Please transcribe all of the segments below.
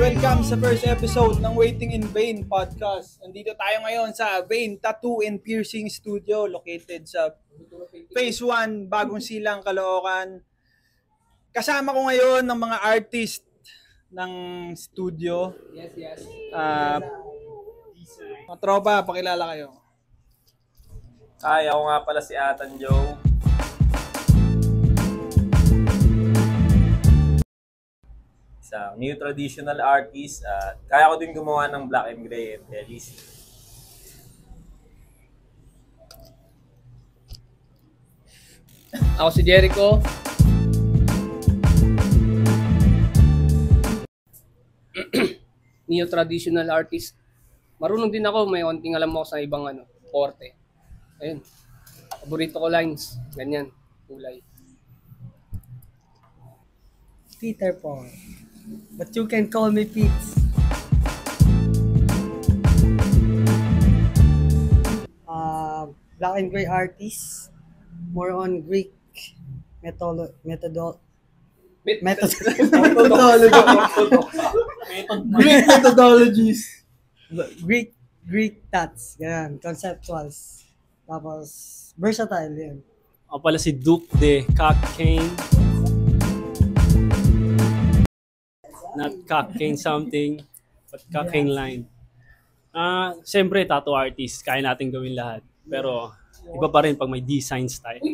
welcome sa first episode ng Waiting in Vain podcast. Nandito tayo ngayon sa Vain Tattoo and Piercing Studio located sa Phase 1, Bagong Silang, Caloocan. Kasama ko ngayon ng mga artist ng studio. Yes. Mga tropa, pakilala kayo. Hi, ako nga pala si Atan Joe. Isang new traditional artist at kaya ko din gumawa ng black and gray and LEC. Ako si Jericho. Neo-traditional artist. Marunong din ako, may konting alam mo sa ibang korte. Ayun. Paborito ko lines. Ganyan. Kulay. Peter Paul. But you can call me Pete. Black and gray artist. More on Greek methodologies. Greek tats. Ganyan. Conceptuals. Tapos, versatile yan. Ako pala si Duke de Cockcane. Not Cockcane something, but Cockcane line. Siyempre, tattoo artist, kaya natin gawin lahat. Pero, iba pa rin pag may design style.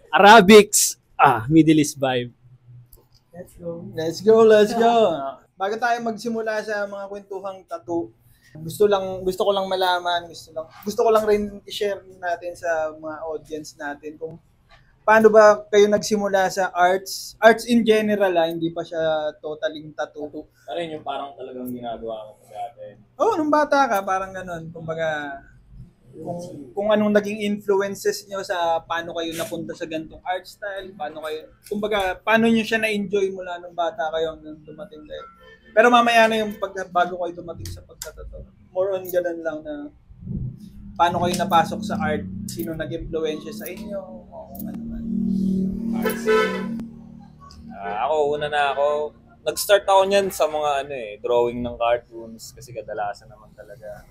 Arabics, Middle East vibe. Let's go. Bago tayo magsimula sa mga kwentuhang tattoo, gusto ko lang malaman, gusto ko lang rin i-share natin sa mga audience natin kung paano ba kayo nagsimula sa arts in general, hindi pa siya totaling tattoo. Ano yun yung parang talagang ginagawa ko dati? Nung bata ka, parang ganun. Kumbaga, kung anong naging influences nyo sa paano kayo napunta sa ganitong art style, paano nyo siya na-enjoy mula nung bata kayo hanggang dumating kayo. Pero mamaya na yung bago kayo dumating sa pagtatato. More on ganun lang na paano kayo napasok sa art, sino nag-influensya sa inyo, o ano man. Ako, nag-start ako niyan sa mga drawing ng cartoons kasi kadalasan naman talaga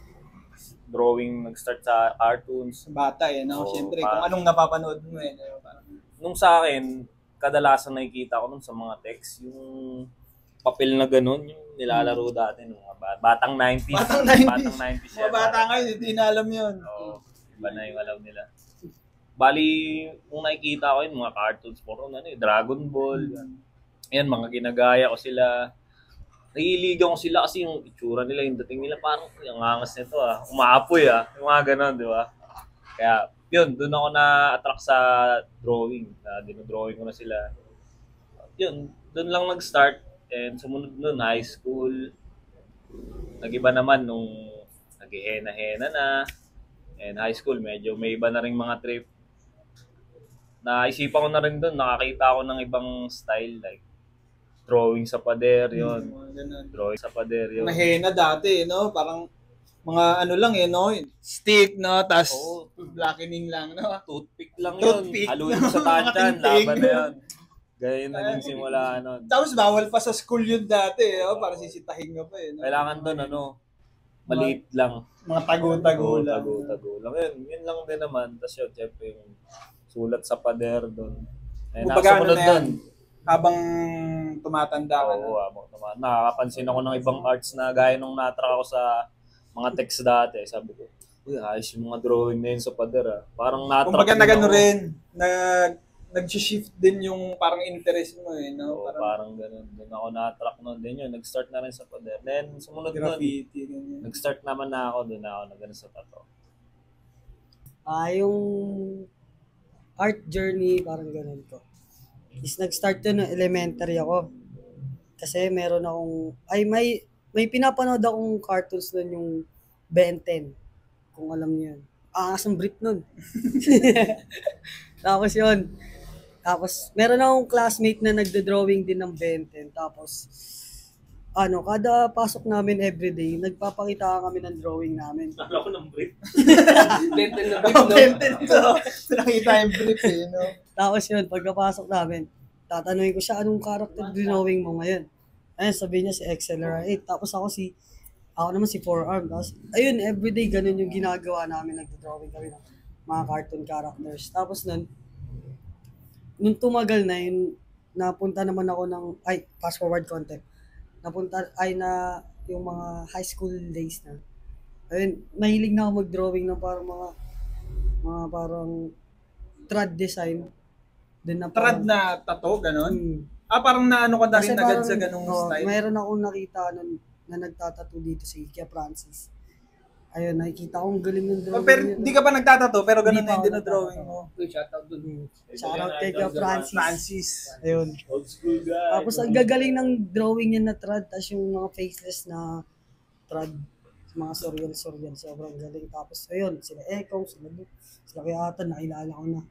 nag-start sa cartoons. Bata siyempre, kung anong napapanood mo parang... Nung sa akin, kadalasan nakikita ko nun sa mga text, yung papel na ganun, yung nilalaro dati ng mga batang 90s. Batang 90s yan. Mga bata ngayon, hindi na alam yun. Oo, iba na yung alam nila. Bali, kung nakikita ko yun, mga cartoons po, Dragon Ball. Yan, mga ginagaya ko sila. Nahihiligan ko sila kasi yung itsura nila, yung dating nila, parang ang angas nito umaapoy yung mga ganun, di ba? Kaya, yun, doon ako na-attract sa drawing. Dinodrawing ko na sila. Yun, doon lang nag-start. And sumunod nun, high school. Nag-iba naman nung nag-hena-hena na. And high school, medyo may iba na rin mga trip. Naisipan ko na rin doon, nakakita ako ng ibang style like drawing sa pader, yun. Drawing sa pader, yun. Mahena dati, parang mga lang stick, tas blackening lang, Toothpick lang yun. Haluin mo sa tanchan, laban na yun. Ganyan naging simula nun. Tapos bawal pa sa school yun dati, para sisitahin ka pa Kailangan doon, maliit lang. Mga tago-tago lang. Tago-tago lang. Yun lang din naman. Tapos yun, syempre yung sulat sa pader doon. Nakasunod doon. Habang tumatanda ka Oo, habang tumatanda. Nakakapansin ako ng ibang arts na gaya nung natrack ako sa mga text dati. Sabi ko, ayos yung mga drawing na yun sa pader Parang natrack. Kumbaga na gano'n rin. Nag-shift din yung parang interest mo Oo, parang gano'n. Doon ako na-attract noon din yun. Nag-start na rin sa pader. Then, sumunod graffiti, nun. Nag-start naman na ako. Doon ako na gano'n sa tattoo. Yung art journey, parang gano'n ko. Is nag-start yun ng elementary ako. Kasi meron akong, may pinapanood akong cartoons nun yung Ben 10. Kung alam niyo yun. Ang brief nun. Tapos yun. Tapos, meron akong classmate na nagdo-drawing din ng Ben 10. Tapos, kada pasok namin everyday, nagpapakita kami ng drawing namin. Nakala ko ng brief. Benten na brief, no? Nakita yung brief, Tapos yun, pagkapasok namin, tatanungin ko siya, anong character drawing mo ngayon? Ayun, sabi niya si XLR8. Tapos ako naman si Forearm. Tapos, ayun, everyday ganun yung ginagawa namin. Nagdodrawing kami ng mga cartoon characters. Tapos nung tumagal na yun, napunta naman ako fast forward content. Yung mga high school days na. Ayun, mahilig na ako mag-drawing ng parang mga parang trad design. Trad na tattoo, ganon? Hmm. Parang naano ka na Kasi rin agad parang, sa ganong style? Mayroon akong nakita na nagtatato dito si Kia Francis. Ayun, nakikita ko ang galing ng drawing Pero niya. di ka pa nagtatato, pero ganun Hindi na pa yung ako dinodrawing mo. Uy, shoutout dun. Shoutout kay Kia Francis. Francis. Ayun. Old school guy. Tapos ang gagaling ng drawing niya na trad, tapos yung mga faceless na trad, mga surreal, sobrang galing. Tapos ayun, sila Ekong, sila Luke, sila Kuya Atan, nakilala ko na.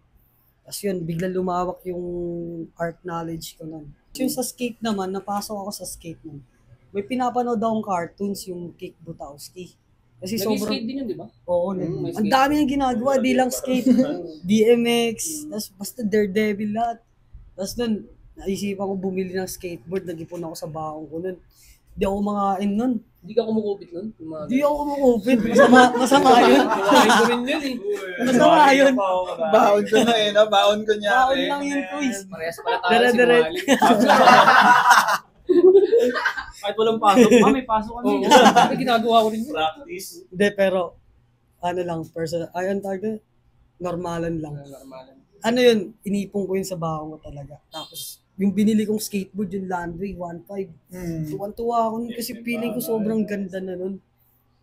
Tapos yun, biglang lumawak yung art knowledge ko nun. Yung sa skate naman, napasok ako sa skate nun. May pinapanood akong cartoons, yung Kick Butowski. Kasi sobrang... Nag-skate din yun, di ba? Oo, may ang skate. dami nang ginagawa, di lang skate, BMX, tapos basta Daredevil lahat. Tapos nun, naisipan ko bumili ng skateboard, nag-ipon ako sa baong ko nun. Di ako makain nun. Hindi ka kumukupit nun? Yung mga- Di ako kumukupit, masama yun. Kumain ko rin yun eh. Masama yun. Baon ko na no? Baon ko niya. Baon lang yun, quiz. Parehas pala tayo Dire-dire. Kahit walang pasok, may pasok kami. Oo, oh, ginagawa ko rin yun. Practice. Hindi, pero, ayun target, normalan lang. Normalan. Ano yun, inipon ko yun sa baong ko talaga. Tapos, yung binili kong skateboard, yung Landway 1.5. Tuwan-tuwa ako nun kasi feeling ko sobrang ganda na nun.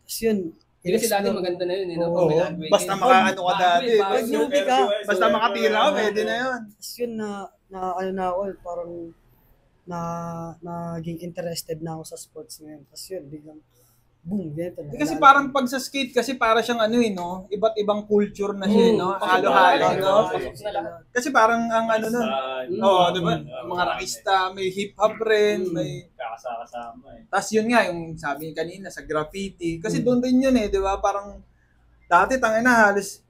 Tapos yun, Hindi kasi dati maganda na yun. Oo. Pag may landway. Basta makaano ka dati. Pag newbie ka, Basta makatira ka, pwede na yun. tapos yun na ako, parang naging interested na ako sa sports ngayon. Tapos yun, biglang, boom, ganito na. Kasi parang pag sa skate, kasi para siyang ano no? Iba't ibang culture na siya, no? Halo-halo, no? Kasi parang ang ano nun. Oo, di ba? Mga rockista, may hip-hop rin, may... Kakasama eh. Tapos yun nga, yung sabi kanina sa graffiti. Kasi doon din yun di ba? Parang, dati tangina halos,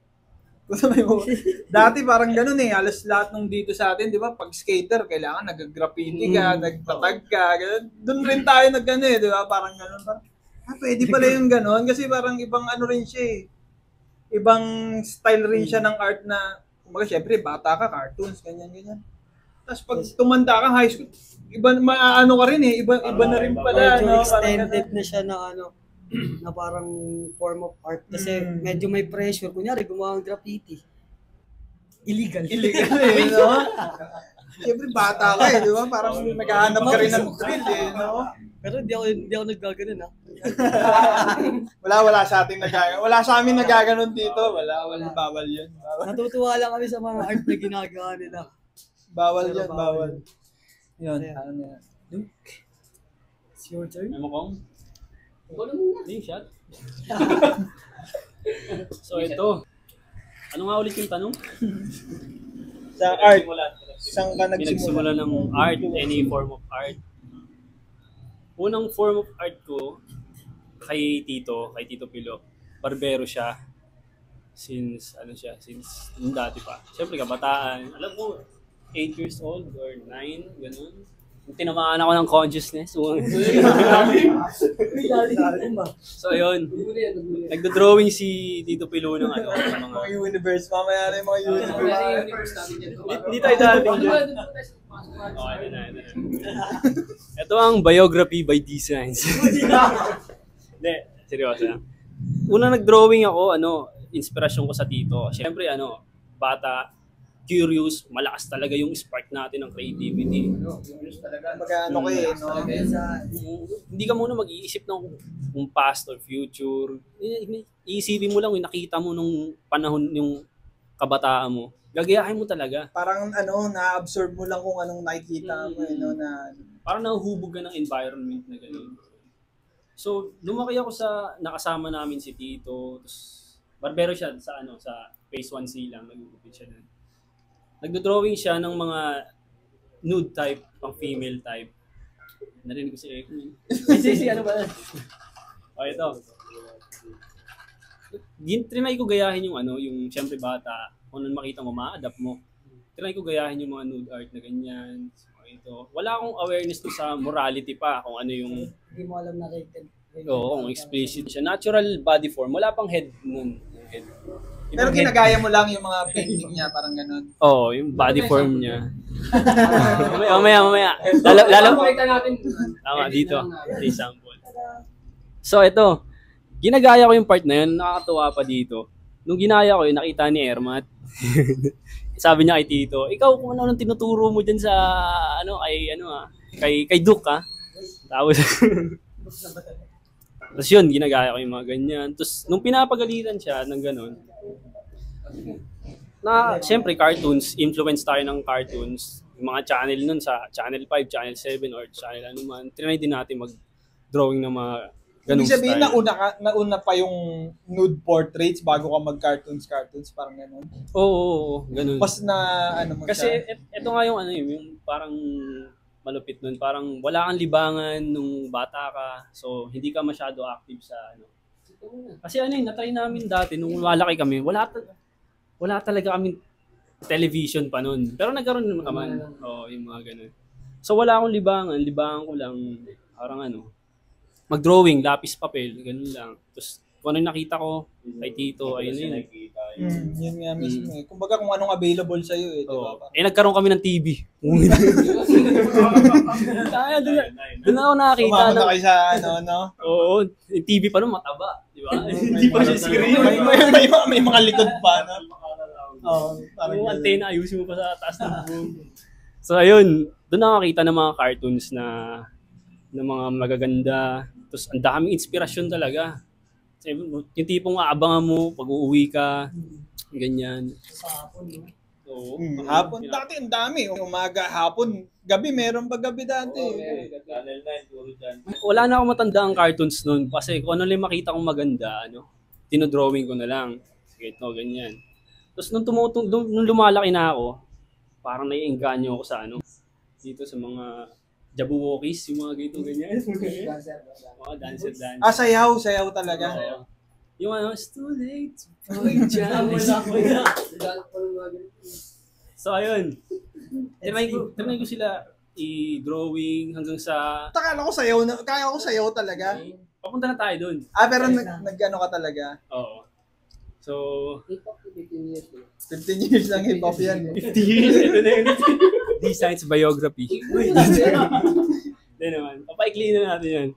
dati parang ganun halos lahat ng dito sa atin, di ba? Pag skater, kailangan nag-graffiti ka, nagtatag ka, ganun. Doon rin tayo nag-ano di ba? Parang ganun. Parang, pwede pala yung ganun. Kasi parang ibang ano rin siya Ibang style rin siya ng art na, kumbaga syempre, bata ka, cartoons, ganyan. Tapos pag tumanda ka, high school, iba, maano ka rin iba na rin pala. medyo No? extended na siya na na parang form of art. Kasi medyo may pressure. Kunyari, gumawa ng graffiti. Illegal. Illegal no? Siyempre, bata ka di ba? Parang naghahanap ka rin ng thrill no? Pero di ako naggaganon Wala sa ating nagaganon. Wala sa amin nagaganon dito. Wala, bawal yun. Natutuwa lang kami sa mga art na ginagawa nila. Bawal Pero yan, bawal. Yun, Ayan. ano yan. It's your turn. Ano kong? Ikaw na muna. Hindi, shot. So ito, ano nga ulit yung tanong? Sa art, saan ka nagsimula? Pinagsimula ng art, any form of art. Unang form of art ko, kay Tito Pilo. Barbero siya. Since nung dati pa. Siyempre, kabataan. Alam mo, 8 years old or 9, ganun. Tinamaan ako ng consciousness. So, ayun. Nagdo-drawing si Tito Pilo ng ano. Mga universe, mamaya na yung mga universe. Hindi tayo dating dyan. Okay, ito na. Ito ang biography by Designs. Hindi, seryoso na. Una nag-drawing ako, inspirasyon ko sa tito. Siyempre, bata, curious, malakas talaga yung spark natin ng creativity. Kumbaga, no? Hindi ka muna mag-iisip ng kung past or future. Iisipin mo lang yung nakita mo nung panahon, yung kabataan mo. Gagayahin mo talaga. Parang na-absorb mo lang kung anong nakikita mo no, na Parang nahuhubog ka ng environment na gano'n. So, lumaki ako sa nakasama namin si Tito. Tapos, barbero siya sa Phase 1C lang. Nag-upit siya doon. Nagdo-drawing siya ng mga nude type, pang female type. Narinig ko si Eko. Si ano ba? O, ito. Trinay ko gayahin yung siyempre bata. Kung ano makita mo, ma-adapt mo. tinry ko gayahin yung mga nude art na ganyan. So, ito. Wala akong awareness to sa morality pa, kung ano yung, Hindi mo alam na rated. kung explicit siya. Natural body form, wala pang head nun. Yung head. Pero Ibang head. ginagaya mo lang yung mga painting niya, parang ganun. Oo, yung body form niya. Mamaya. Lalo, Pakita natin. tama, dito. Ito yung sample. So, ito. Ginagaya ko yung part na yun. Nakakatuwa pa dito. Nung ginaya ko yun, nakita ni Ermat. Sabi niya kay Tito, ikaw kung ano nang tinuturo mo dyan sa, kay Duke, ha? Tapos, tapos yun, ginagaya ko yung mga ganyan. Tapos, nung pinapagalitan siya ng ganun, siyempre, cartoons, influence tayo ng cartoons. Yung mga channel nun sa Channel 5, Channel 7, or channel ano man, trinay din natin mag-drawing ng mga ganung Ibig sabihin, style. nauna pa yung nude portraits bago ka mag-cartoons, parang ganun. Oo, ganun. Mas na, ano mo Kasi siya. ito nga yung yung parang malupit nun. Parang wala kang libangan nung bata ka. So, hindi ka masyado active sa Kasi natry namin dati nung malaki kami, wala talaga kami television pa nun. Pero nagkaroon naman. Oo, yung mga ganun. So, wala akong libangan. Libangan ko lang parang mag-drawing, lapis papel, ganun lang. Tapos, kung ano yung nakita ko, kay Tito, ayun na yun. Yun nga mismo eh. Kumbaga kung anong available sa'yo eh, di ba? Oo. Nagkaroon kami ng TV. Kaya doon ako nakakita. Umama na kayo sa ano. Oo, yung TV pa nun mataba. Di ba? Hindi pa siya screen. May mga likod pa, no? Oo, parang Yung ganun. antenna, ayusin mo pa sa taas ng boom. So ayun, doon nakakita ng mga cartoons na mga magaganda. Tapos ang daming inspirasyon talaga. Yung tipong aabangan mo pag uuwi ka, ganyan. Sa hapon, no? Oo. Hapon, dati ang dami. Umaga, hapon, gabi, meron pa gabi dati. Channel 9, puro dyan. Wala na akong matanda ang cartoons noon kasi kung ano lang makita kong maganda, tinodrawing ko na lang. Sige, ito, ganyan. Tapos nung lumalaki na ako, parang naiengganyo ako sa dito sa mga Jabberwockies, yung mga ganyan. Mga dancer. Sayaw talaga. Yung it's too late to play jazz. So ayun, tinry ko sila i-drawing hanggang sa, Kaya ko sayaw talaga. papunta na tayo dun. Pero nag-ano ka talaga. Oo. So, 15 years lang hip-hop yan. 50 years, ito na yun. D-Science biography. Hindi naman, papaikli na natin yan.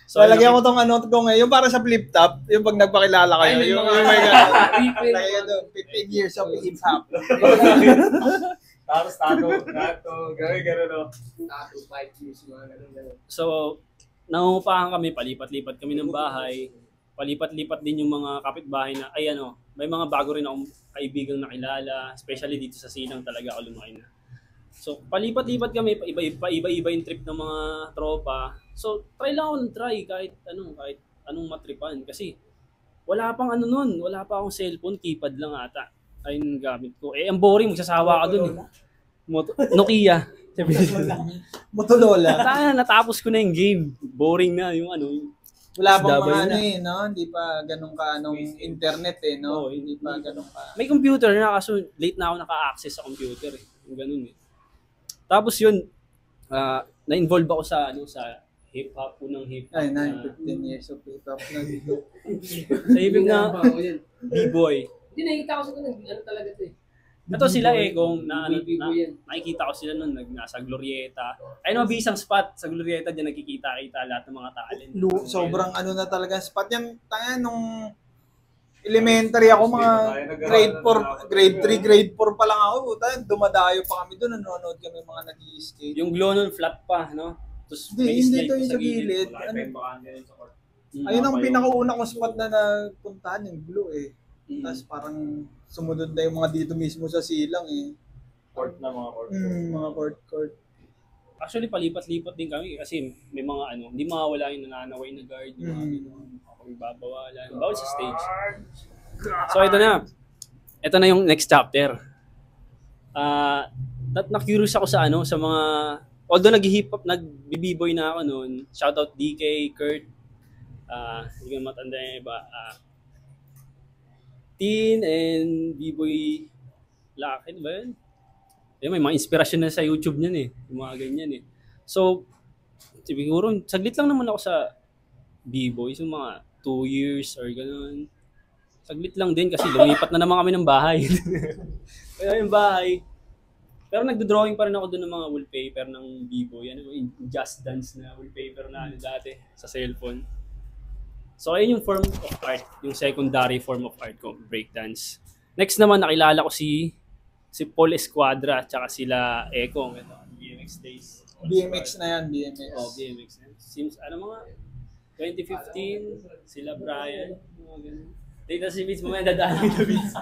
So, lagyan ko tong yung para sa flip top, yung pag nagpakilala kayo, Ay, may yung mga- may gano'n. Lagyan ko doon, 15 years of hip-hop. Tapos gano'n, no? So, nangungupahan kami, palipat-lipat kami ng bahay. Palipat-lipat din yung mga kapitbahay na, may mga bago rin akong kaibigang nakilala, especially dito sa Silang talaga ako lumaki na. So, palipat-lipat kami, iba-iba yung trip ng mga tropa. So, try lang ako ng kahit anong matripan. Kasi, wala pang nun, wala pa akong cellphone, keypad lang ata. Ayun gamit ko. Ang boring, magsasawa ka dun. Nokia. Motorola. Natapos ko na yung game. Boring na yung Wala pang Dabay mga na. hindi pa ganun ka internet no? Oo, Hindi pa ganun ka. May computer na kaso late na ako naka-access sa computer eh. Yung ganun eh. Tapos yun, na-involve ako sa hip-hop, unang hip-hop. Ay, 15 years of hip-hop na dito. Sa ibig na B-boy. Hindi, nakikita ko sa talaga ito eh. Ito sila kung B-boy yan. nakikita ko sila nun, nasa Glorieta. Ayun, mabisang spot sa Glorieta, dyan nakikita-kita lahat ng mga talent. Sobrang na talaga spot yan. Nung elementary ako, mga grade 3, grade 4 pa lang ako. Dumadayo pa kami doon, nanonood kami mga nag-i-skate. Yung glow nun, flat pa, no? Tapos may Hindi slide to pa yung sa gilid. Ayun ang pinakauna kong spot na napuntahan, yung blue eh. Tapos parang sumunod na yung mga dito mismo sa Silang eh. Court na mga court. Mga court. Actually, palipat-lipat din kami kasi may mga hindi mawawala yung nananaway na guard, yung mga gano'n. Kung babawalan. Bawal sa stage. So, ito na. Ito na yung next chapter. Na-curious ako sa mga, although nag-hip-hop, nag-b-boy na ako noon, shoutout DK, Kurt, hindi ko matanda yung iba, Teen and B-boy Lakid ba yun? may mga inspirasyon na sa YouTube niyan eh. Yung mga ganyan eh. So, siguro, saglit lang naman ako sa B-boy. So, mga 2 years or gano'n. Saglit lang din kasi lumipat na naman kami ng bahay. Kaya yung bahay. Pero nagdo-drawing pa rin ako doon ng mga wallpaper ng B-boy. Ano, yung Just Dance na wallpaper na dati sa cellphone. So, ayun yung form of art. Yung secondary form of art ko, breakdance. Next naman, nakilala ko si Paul Escuadra at saka sila Eko. BMX Days. BMX na yan, BMX. Oh, BMX. Since, mga 2015, sila Brian, mga ganun. Data si Vince, mamaya dadaan yung Vince.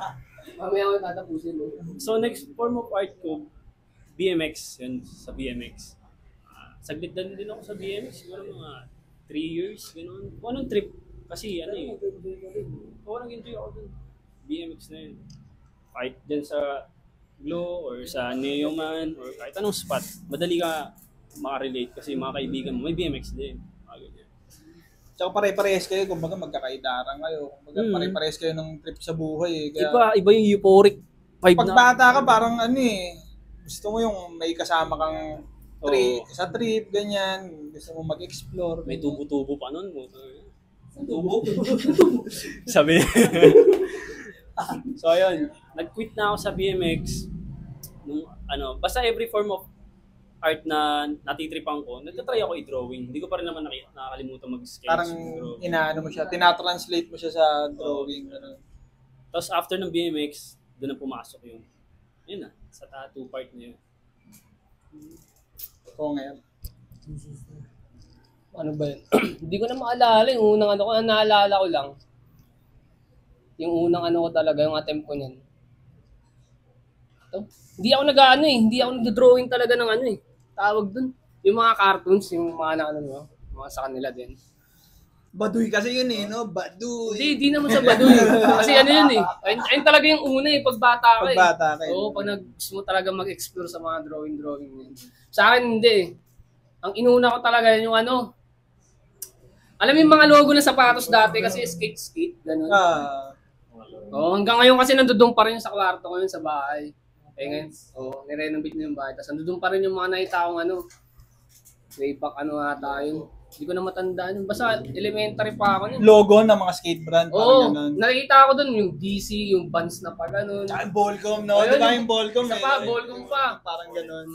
Mamaya ako tatapusin mo. So, next form of art ko, BMX. Yun, sa BMX. Saglit din ako sa BMX. Siguro mga 3 years, gano'n. Kung anong trip, kasi nag-enjoy ako dun. BMX na yun. Kahit dyan sa Glow or sa Neoman or kahit anong spot, madali ka makarelate kasi mga kaibigan mo, may BMX din. Tsaka pare-parehas kayo, kumbaga magkakaidarang kayo. Kumbaga pare-parehas kayo ng trip sa buhay. Kaya, Iba yung euphoric vibe pag bata ka, parang gusto mo yung may kasama kang sa trip, ganyan. Gusto mo mag-explore. May tubo-tubo pa nun mo. Tubo? Sabi So ayun, nag-quit na ako sa BMX. Basta every form of art na natitripan ko, nagtatry ako i-drawing. Hindi ko pa rin naman nakakalimutan mag-sketch. Parang mo siya, tinatranslate mo siya sa drawing. Tapos after ng BMX, doon na pumasok yun na, sa tattoo part na yun. Oo ngayon. Ano ba yun? Hindi ko na maalala yung unang ko. Ang naalala ko lang, yung unang ko talaga, yung attempt ko niyan. Hindi ako hindi ako nag-drawing talaga ng tawag dun. Yung mga cartoons, yung mga mga sa kanila din. Baduy kasi yun no? Baduy. Hindi naman sa Baduy. Kasi yun ayun talaga yung una pag bata ka Pag bata ka Oo, pag gusto mo talaga mag-explore sa mga drawing yun. Sa akin hindi. Ang inuna ko talaga yung alam mo yung mga logo ng sapatos dati kasi skate, ganun. Hanggang ngayon kasi nandoon pa rin sa kwarto ko yun sa bahay. Ngayon, nirenovate na yung bahay. Tapos nandoon pa rin yung mga nakita kong way back ata yun. Hindi ko na matandaan yun. Basta elementary pa ako yun. Logo ng mga skate brand. Nakikita ko dun yung DC, yung Vans na pa ganun. Tsaka yung Volcom, no? Di ba yung Volcom? Isa pa, Volcom pa. Parang ganun.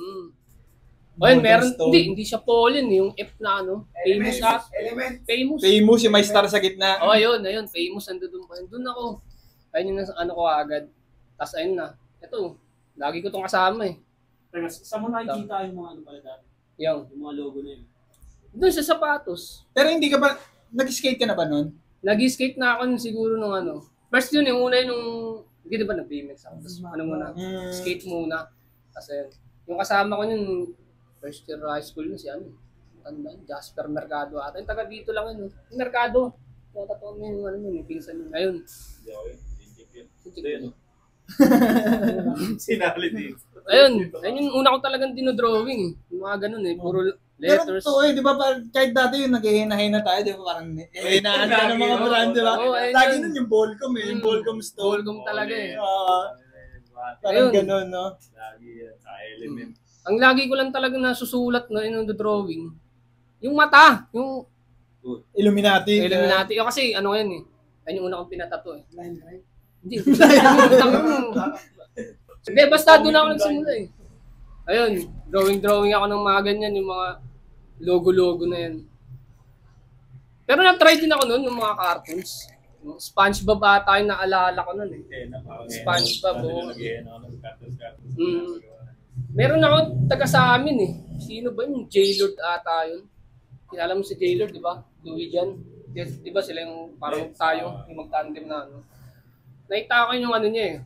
Ayun, meron, hindi siya Pauline, yung F na famous Famous. Famous yung may star sa gitna. Ayun, famous, nandun pa. Doon ako. Ayun yung ko agad. Tapos ayun na. Ito, lagi ko itong kasama Pero saan mo nakikita yung mga pala dati? Yung mga logo na yun? doon sa sapatos. Pero hindi ka ba, nag-skate ka na ba nun? Nag-skate na ako siguro nung First yun, yung una yung, hindi ba nag-BMX ako? Tapos muna, skate muna. Tapos ayun. Yung kasama ko yun, first year high school na si Jasper Mercado ata. Yung taga dito lang yun. Yung Mercado. Tatataon mo yung pinsan yun. Ayun. Sinali din. Ayun yung una ko talagang dinodrawing. Yung mga ganun puro letters. Pero di ba kahit dati yung naghihina-hina tayo, di ba parang hinaan ka ng mga brand, di ba? Lagi nun yung Volcom yung Volcom Stone. Volcom talaga Parang ganun, no? Lagi sa element. Ang lagi ko lang talaga nasusulat in the drawing, yung mata, yung Illuminati. Yung kasi yan ayun yung una kong pinatato Line right? Hindi. Hindi, basta doon ako nagsimula Ayun, drawing ako ng mga ganyan, yung mga logo-logo na yan. Pero na-try din ako noon, yung mga cartoons. Yung SpongeBob ata yung naalala ko noon SpongeBob, Meron ako taga sa amin Sino ba yung J-Lord ata yun? Kilala mo si J-Lord, di ba? Louis Jan. Di ba sila yung parang tayo, yung mag-tandem na Nakita ko yung niya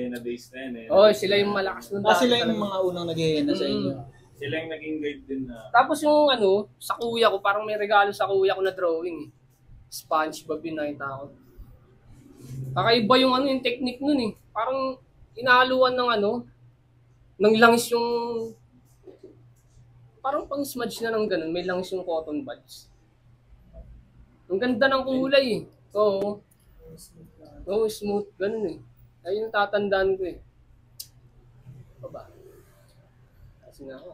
na base na yun sila yung malakas nun. Sila yung mga unang naghihina sa inyo. Sila yung naging guide din na. Tapos yung sa kuya ko, parang may regalo sa kuya ko na drawing SpongeBob yung nakita ko. Kakaiba yung yung technique nun Parang inahaluan ng langis yung parang pang-smudge na ng ganun. May langis yung cotton buds. Ang ganda ng kulay Oo. Oo, smooth. Ganun Ayun yung tatandaan ko Baba. Sino ako?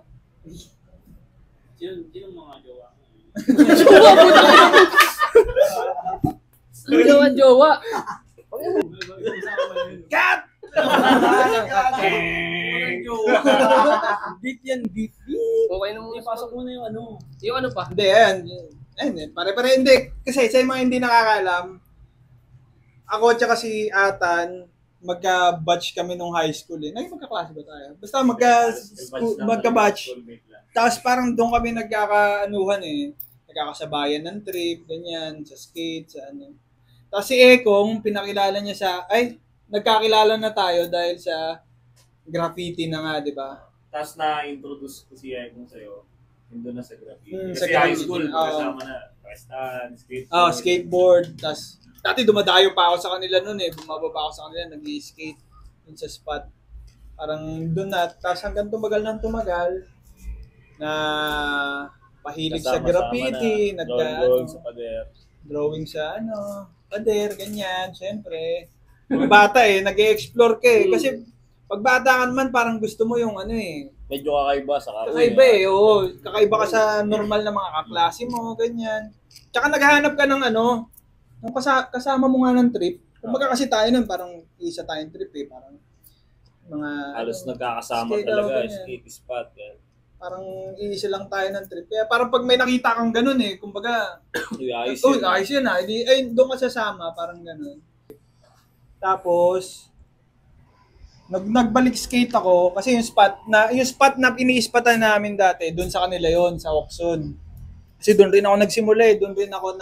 Sino mga jowa? Jowa. Cut! Beat yan, beat. Okay na muna. Ipasok mo na yung ano. Yung ano pa? Hindi, yan. Ayun, pare-pare hindi. Kasi sa mga hindi nakakalam, ako at saka si Atan, magka-batch kami nung high school eh. Naging magkaklase ba tayo? Basta magka-batch. Tapos parang doon kami nagkakaanuhan eh. Nagkakasabayan ng trip, ganyan, sa skate, sa ano. Tapos si Ekong, pinakilala niya sa, nagkakilala na tayo dahil sa graffiti na nga, di ba? Tapos na-introduce ko si Ekong sa'yo. Doon na sa graffiti. Sa Kasi high graffiti. school, Oo. kasama na. Pakistan, skateboard. Skateboard. Tapos, dati dumadayo pa ako sa kanila noon eh. Bumababa ako sa kanila, nag-skate dun sa spot. Parang doon na. Tapos hanggang tumagal na pahilig sa graffiti, drawing sa pader. drawing sa pader, ganyan, syempre. Mga bata nag-e-explore ka eh. Kasi pag bata ka naman, parang gusto mo yung Medyo kakaiba sa karoon. kakaiba oo. Kakaiba ka sa normal na mga kaklase mo, ganyan. Tsaka naghahanap ka ng ng kasama mo nga ng trip. Kumbaga kasi tayo nun, parang isa tayong trip eh. Parang mga... Halos nagkakasama skate talaga, ganyan. skate spot. Yan. Parang iisa lang tayo ng trip. Kaya parang pag may nakita kang ganun kumbaga, Ayos ayos yun doon ka sasama, parang ganun. Tapos, nagbalik skate ako kasi yung spot na ini-spatan namin dati, doon sa kanila yon sa Oxon. Kasi doon rin ako nagsimula doon rin ako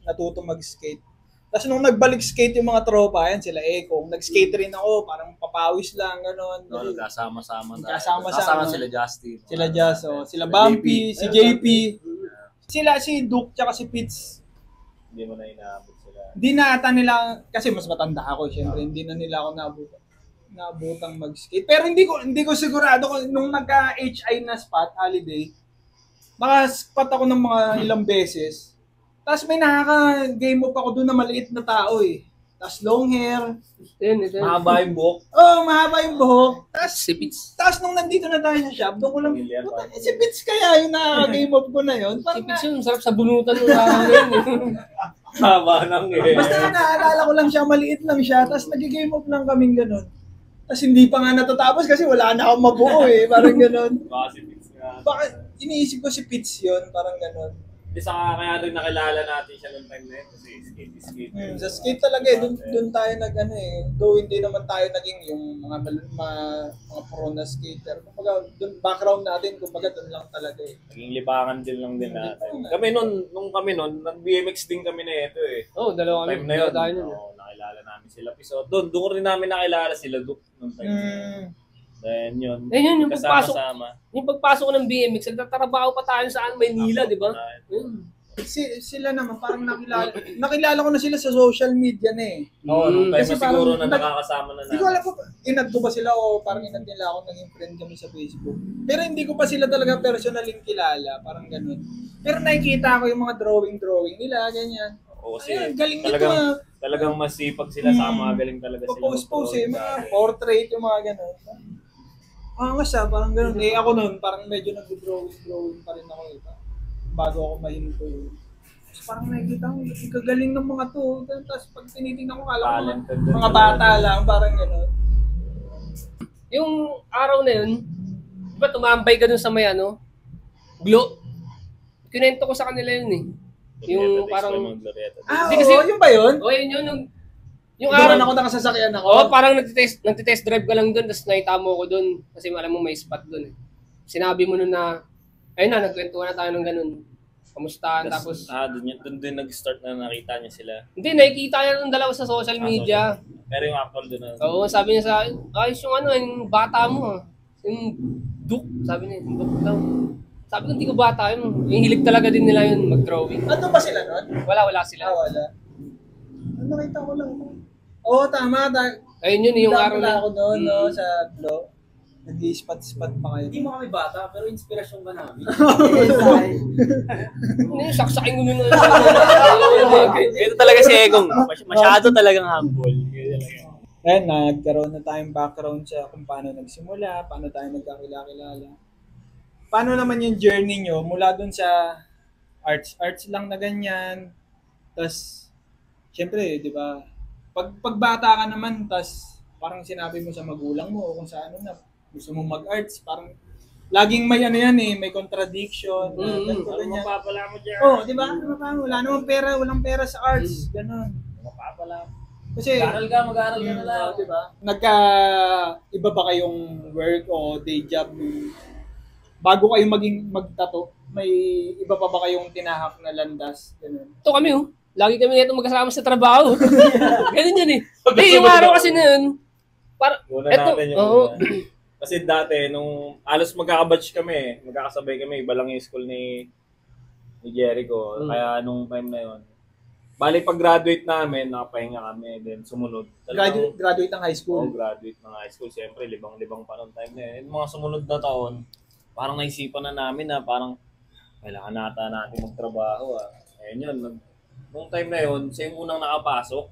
natuto mag-skate. Tapos nung nagbalik skate yung mga tropa, sila Ekong, nag-skate rin ako, parang papawis lang, gano'n. Nagkasama-sama na. Nagkasama-sama. Sila Justin. Sila Jazz, sila Bumpy, si JP. Si Duke, tsaka si Pitts. Hindi mo na inaabot sila. Hindi na ata nila, kasi mas matanda ako, syempre, hindi na nila ako naabutang mag-skate. Pero hindi ko sigurado kung nung nagka-HI na spot, holiday, naka-spot ako ng mga ilang beses. Tapos may nakaka-game up ako doon na maliit na tao Tapos long hair. Ito. Mahaba yung buhok. Mahaba yung buhok. Si Pitts. Tapos nung nandito na tayo sa shop, doon ko lang, si Pitts kaya yung nakaka-game up ko na yun. Si Parang Pitts yun, sarap sa bunutan ng yun. Haba nang basta naalala ko lang siya, maliit lang siya, tapos nag-game up lang kaming ganun. Tapos hindi pa nga natatapos kasi wala na akong mabuo parang ganun. Baka si Pitts nga. Bakit iniisip ko si Pitts yun, parang ganun. Isa kaya rin nakilala natin siya noong time na yun kasi skate. Sa skate talaga doon tayo though hindi naman tayo naging yung mga pro na skater. Kumbaga doon background natin, kumbaga doon lang talaga Naging libangan din lang din natin. Kami nung kami nag-BMX din kami na ito Dalawa kami. Time na yun. Tayo nun. Nakilala namin sila. So doon ko rin namin nakilala sila Duke nung time na yun. Then yun, Yung kasama-sama. yung pagpasok ko ng BMX, nagtatrabaho pa tayo sa Maynila, di ba? Sila naman parang nakilala ko na sila sa social media na Oo, nung time Kasi na siguro parang na nakakasama na Hindi ko alam kung inad ko ba sila o parang inad nila ako, naging friend kami sa Facebook. Pero hindi ko pa sila talaga personally kilala, parang ganun. Pero nakikita ko yung mga drawing nila, ganyan. Oo, kasi Galing talagang masipag sila sa magaling talaga sila. Post mga portrait, yung mga ganun. Parang ganun. Ako noon, parang medyo nag-drawing pa rin ako bago ako mahinto Tapos parang nakikita ko, kagaling ng mga to. Tapos pag tinitingnan ko, kala ko mga bata lang, parang gano'n. Yung araw na yun, di ba tumambay ka dun sa may Glo? Kinento ko sa kanila yun Yung parang... Yun ba yun? Yung Doon araw ako nakasasakyan ako. parang nagtitest drive ka lang dun, tapos nakita mo ko dun, kasi alam mo may spot dun Sinabi mo nun na, ayun na, nagkwentuhan na tayo ng ganun. Kamustahan, tapos... doon din nag-start na nakita niya sila. Hindi, nakikita niya ng dalawa sa social media. Pero yung actual doon na... Oo, sabi niya sa akin, ayos yung bata mo Yung Duke, sabi niya, yung Duke daw. Sabi ko, hindi ko bata yun. Yung hilig talaga din nila yun, mag-drawing. Ano ba sila nun? Wala sila. Wala. Nakita ko lang. Oo, tama. Ayun yun, yung araw na. ako noon, sa Glo. Nag-i-spot pa kayo. Hindi mo kami bata, pero inspirasyon ka namin. Saksakin ko nun. Ito talaga si Egong. Masyado talagang humble. nagkaroon na tayong background sa kung paano nagsimula, paano tayo nagkakilala. Paano naman yung journey nyo mula dun sa arts lang na ganyan, tas syempre, di ba, pag bata ka naman, tas parang sinabi mo sa magulang mo o kung sa ano na, gusto mo mag-arts, parang laging may ano yan eh, may contradiction, ganito, Ano ganyan. mapapala mo dyan? Oh, di ba? Ano pa? Wala namang pera, walang pera sa arts, ganun. Mapapala mo. Kasi, Mag-aral ka na lang. di ba? Iba ba kayong work o day job bago kayo magtato? May iba pa ba kayong tinahak na landas? Ganun. Ito kami, oh. Lagi kami nito magkasama sa trabaho. Ganun yan eh. Yung araw kasi na yun, Una eto, natin yung oo. una. Kasi dati, nung alos magkakabatch kami, magkakasabay kami, iba lang yung school ni Jericho. Kaya nung time na yun, bali pag-graduate namin, nakapahinga kami, then sumunod. Graduate ng high school. Graduate ng high school, siyempre, libang-libang pa nung time na yun. Yung mga sumunod na taon, parang naisipan na namin na parang kailangan natin magtrabaho. Ayun yun, nung time na yun, siya yung unang nakapasok.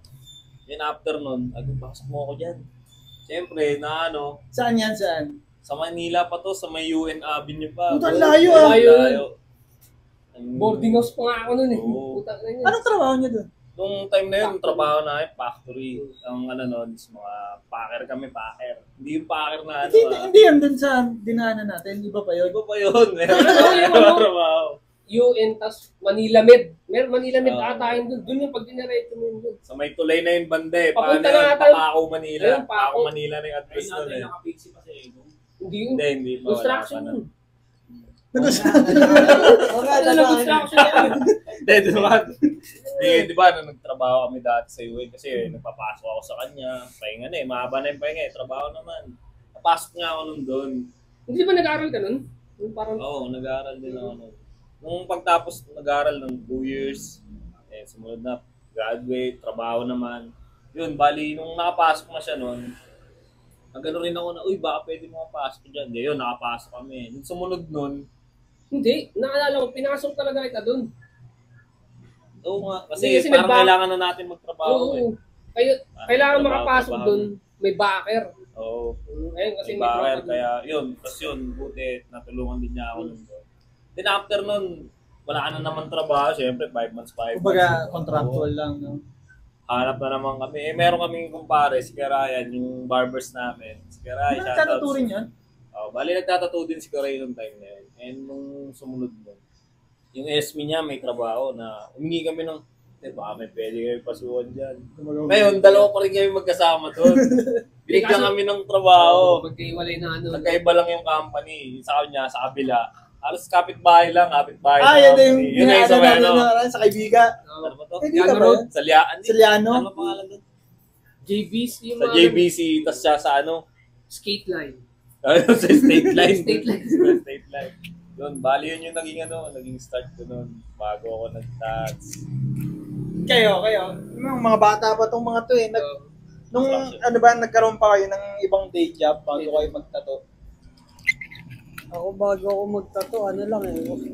Then after nun, pasok mo ako dyan. Siyempre, na ano, Saan yan? Saan? sa Manila pa to, sa may UN Avenue pa. Putang layo, ah. Layo. Ang- Boarding house pa nga ako nun eh. Oo. Putang na yun. Anong trabaho niya doon? Nung time na yun, trabaho namin, factory. Ang ano nun, is mga packer kami, packer. Hindi yung packer na ano. Hindi yan doon sa dinaanan natin. Iba pa yun. Iba pa yun. Meron Ano? trabaho. UN, tas Manila Med. Manila Med Oo. ata yun dun. Dun yung pag diniretso mo yun dun. Sa may tulay na yung banda eh. Paano Papunta na yun? ata yun. Pako Manila. Ayun, Paco. Pako Manila na yung address nun eh. Hindi yun. Hindi pa. Wala Construction pa na. yun. Okay, Ano construction yan? Hindi, di ba, nung nagtrabaho kami dati sa UN kasi nagpapasok ako sa kanya. Pahinga na eh, mahaba na yung pahinga eh. Trabaho naman. Napasok nga ako nun doon. Hindi ba nag-aaral ka nun? Yung parang, Oo, nag-aaral din ako nun. Nung pagtapos nag-aaral ng 2 years, sumunod na, graduate, trabaho naman. Yun, bali, nung nakapasok na siya nun, nagano rin ako na, uy, baka pwede mo mapasok dyan. Hindi, yun, nakapasok kami. Nung sumunod nun, hindi. Naalala ko, pinasok talaga kita dun. oo nga, Hindi, kasi kasi parang nagba- kailangan na natin magtrabaho Oo. eh. Kailangan Trabaho, makapasok trabaho. dun. May backer. Oo. Ayun, kasi May may bakit, tropa dun. kaya yun, tapos yun, buti, natulungan din niya ako nun. Then after nun, wala ka na naman trabaho, syempre, 5 months. Kumbaga, contractual lang, no? Hanap na naman kami. Meron kaming kumpare, si Karayan, yung barbers namin. Si Karay, Ano nagtatuturing yun? Bali, nagtatattoo din si Karay nung time na yun. And nung sumunod nun, yung SME niya may trabaho na humingi kami ng, baka may pwede kayo pasukan dyan. Ngayon, dalawa pa rin kami magkasama doon. Binigyan kaso- kami ng trabaho. Magkaiwalay na ano. Nagkaiba lang yung company. Sa kanya, sa kabila. Halos kapitbahay lang, kapitbahay. Yun na yung company. Yun na yung sa may ano. sa kaibiga. Ano ba to? Eh, dito ba Road. yun? Sa Liaan. Sa Liano? Ano ba pangalan doon? JBC yung Sa mga JBC, tas siya sa ano? skate line. Sa State Line. State Line. Sa State Line. Yun, bali yun yung naging ano, naging start ko nun. Bago ako nag-tats. Kayo. Mga bata pa tong mga to eh. Nung ano ba, nagkaroon pa kayo ng ibang day job bago kayo magtato? Ako bago ako magtato, ano lang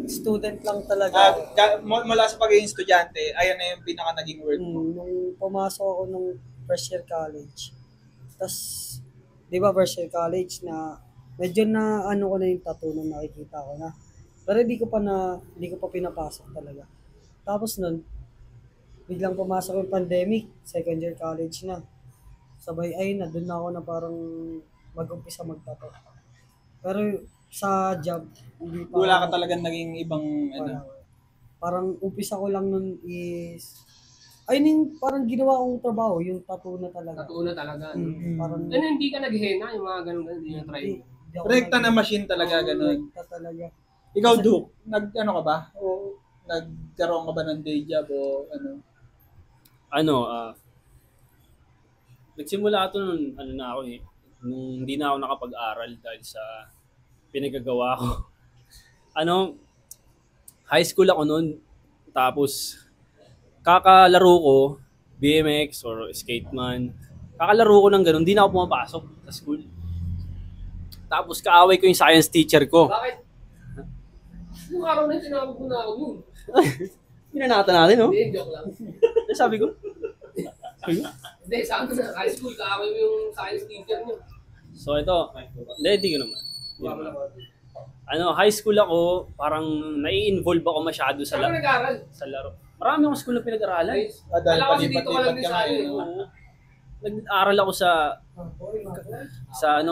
student lang talaga. Mula sa pagiging estudyante, ayan na yung pinaka naging work mo. Nung pumasok ako nung first year college, tas, di ba first year college na, medyo na ano ko na yung tattoo nung nakikita ko na. Pero hindi ko pa pinapasok talaga. Tapos nun, biglang pumasok yung pandemic, second year college na. Sabay, ayun na, dun na ako na parang mag-umpisa magtato. Pero sa job, hindi pa. Wala ka talagang naging ibang ano. Parang umpisa ko lang nun is, ayun yung parang ginawa kong trabaho, yung tattoo na talaga. Tattoo na talaga. Parang, Ano, hindi ka naghihena, yung mga ganun, hindi na try. hindi ako Rekta na machine talaga, ganun. Rekta talaga. Ikaw, Duke, ano ka ba? O nagkaroon ka ba ng day job o ano? Nagsimula ito nung ano na ako eh. Nung hindi na ako nakapag-aral dahil sa pinagagawa ko. High school ako noon. Tapos, kakalaro ko, BMX or skateman. Kakalaro ko ng ganun, hindi na ako pumapasok sa school. Tapos, kaaway ko yung science teacher ko. Bakit? Yung araw na yung tinawag mo na ako nun. Pinanata natin, no? Hindi, joke lang. Sabi ko, Hindi, sa ano na, high school, kaaway mo yung science teacher niyo. So ito, hindi ko naman. High school ako, parang nai-involve ako masyado sa, Saan ka nag-aaral? sa laro. Marami akong school na pinag-aralan. Dahil Wala kasi dito ka lang palipat-lipat din ka sa nga akin. eh. Oo. Nag-aral ako sa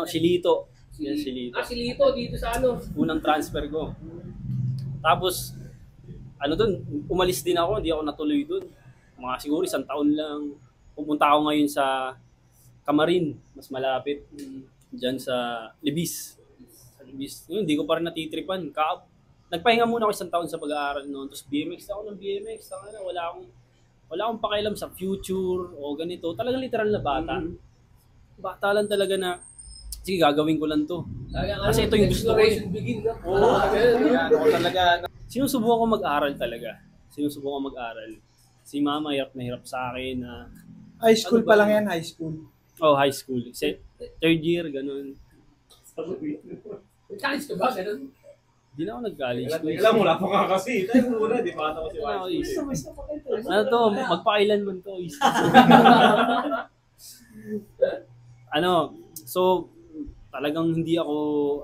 Silito. Yan, Silito. Si Lito, dito sa ano. Unang transfer ko. Tapos, umalis din ako, hindi ako natuloy dun. Mga siguro 1 taon lang. Pupunta ako ngayon sa Camarin, mas malapit. Diyan sa Libis. Sa Libis. Yun, hindi ko pa rin natitripan. Nagpahinga muna ako 1 taon sa pag-aaral noon. Tapos BMX ako ng BMX. Wala akong pakialam sa future o ganito. Talagang literal na bata. Bata lang talaga na, sige, gagawin ko lang to. Kasi ito yung gusto ko eh. Begin, no? Oo. Ano ko talaga, Sinusubukan ko mag-aral talaga. Sinusubukan ko mag-aral. Si mama hirap na hirap sa akin na high school pa lang yan, high school. high school. Third year, ganun. College ka ba? Ganun? Hindi na ako nag-college. Alam mo, wala pa nga kasi. Tayo muna, di ba ako si Ano to, magpakailanman to. So, talagang hindi ako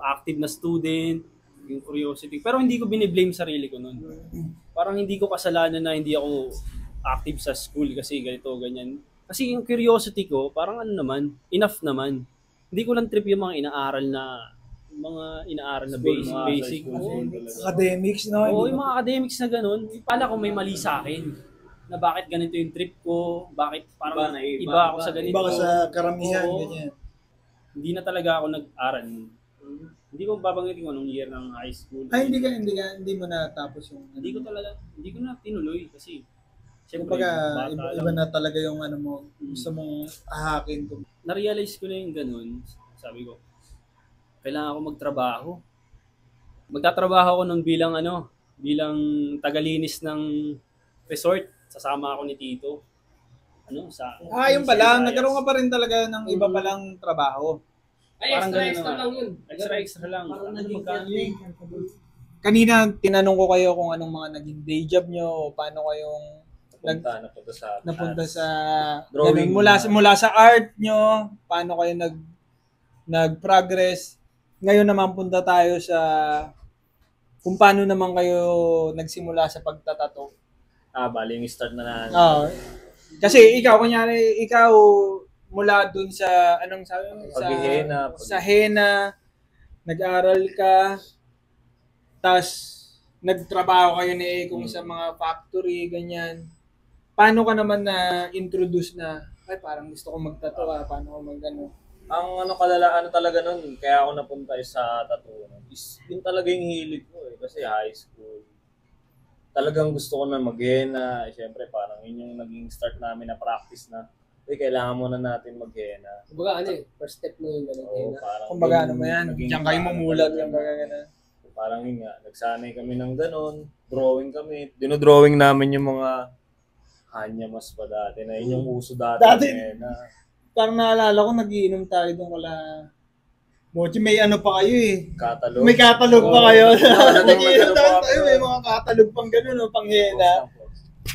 active na student, yung curiosity. Pero hindi ko biniblame sarili ko noon. Parang hindi ko kasalanan na hindi ako active sa school kasi ganito, ganyan. Kasi yung curiosity ko, parang enough naman. Hindi ko lang trip yung mga inaaral na basic. Academics, no? Oo, yung mga academics na ganun. Pala ko may mali sa akin. Na bakit ganito yung trip ko, bakit parang iba ako sa ganito. Iba ka sa karamihan, Oo. ganyan. Hindi na talaga ako nag-aral. Hindi ko babanggitin kung anong year ng high school. Ay, hindi mo natapos yung... Hindi ko na tinuloy kasi siyempre, Kumbaga, bata iba lang. na talaga yung ano mo, gusto mong ahakin. Na-realize ko na yung ganun. Sabi ko, kailangan ako magtrabaho. Magtatrabaho ako bilang tagalinis ng resort. Sasama ako ni Tito. Yun pa lang, nagkaroon ka pa rin talaga ng iba pa lang trabaho. Ay, Parang ganun extra na. lang yun. Extra lang. Magkano yun? Kanina, tinanong ko kayo kung anong mga naging day job nyo, o paano kayong napunta sa Drawing. mula sa art nyo, paano kayo nag-progress. Ngayon naman punta tayo sa kung paano naman kayo nagsimula sa pagtatato. Bali yung start na Kasi ikaw mula dun sa anong sabi mo? Sa henna, nag-aral ka, tas nagtrabaho kayo ni Ekong sa mga factory, ganyan. Paano ka naman na-introduce na, ay parang gusto ko magtato, paano ko mag-ano? Ang talaga nun, kaya ako napunta sa tattoo is yun talaga yung hilig ko eh. Kasi high school, talagang gusto ko na mag-henna. Siyempre, parang yun yung naging start namin na practice na, kailangan muna natin mag-henna. Kumbaga first step mo yung ganun. Oo, parang Kumbaga yun ano mo yan, naging diyan kayo plano mamulat talaga yung na- gano'n. Parang yun nga, nagsanay kami ng ganon, drawing kami. Dinodrawing namin yung mga hanyamas pa dati na yun yung uso dati. Na, Parang naalala ko, nagiinom tayo doon kala Mochi, may ano pa kayo eh. catalog. May catalog pa Oo. kayo. Nag-iinom Nagiinom pa tayo, kami. may mga catalog pang gano'n, no, pang henna.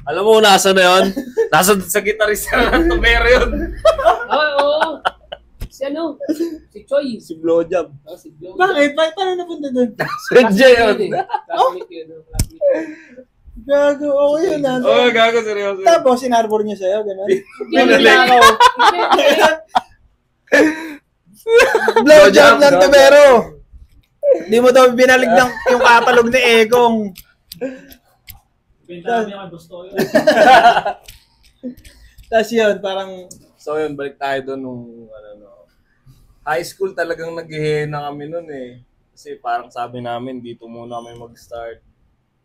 Alam mo, nasa na yun? Nasa sa gitarista ng Tubero yun. Oo. Si Choi. Si Blowjob. Si Blo. Bakit? Paano napunta doon? Sadya yun. Classmate yun. Gago, okay yun ha. Oo, gago, seryoso. Tapos, sinarbor niya sa'yo, gano'n. Pinalik. Blowjob ng tubero. Hindi mo daw binalik ng yung catalog ni Egong. Benta namin ako gusto yun. Tapos yun, parang, So yun, balik tayo doon nung high school talagang naghihina kami noon eh. Kasi parang sabi namin, dito muna kami mag-start.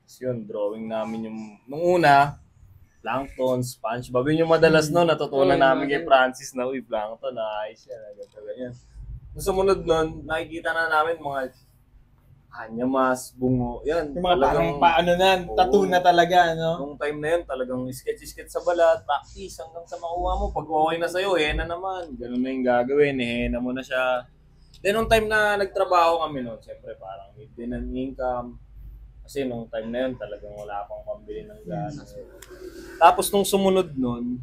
Tapos yun, drawing namin yung, nung una, Plankton, SpongeBob. Yun yung madalas noon, natutunan namin kay Francis na, uy, Plankton, ayos yan, ganyan. Nung sumunod noon, nakikita na namin mga hanyamas, bungo, yan. yung mga parang paano na, tattoo na talaga, no? Nung time na yun, talagang sketch sa balat, practice hanggang sa makuha mo. Pag okay na sa'yo, henna naman. Ganun na yung gagawin, henna mo na siya. Then nung time na nagtrabaho kami noon, siyempre parang need din ng income. Kasi nung time na yun, talagang wala pang pambili ng gas. Tapos nung sumunod noon,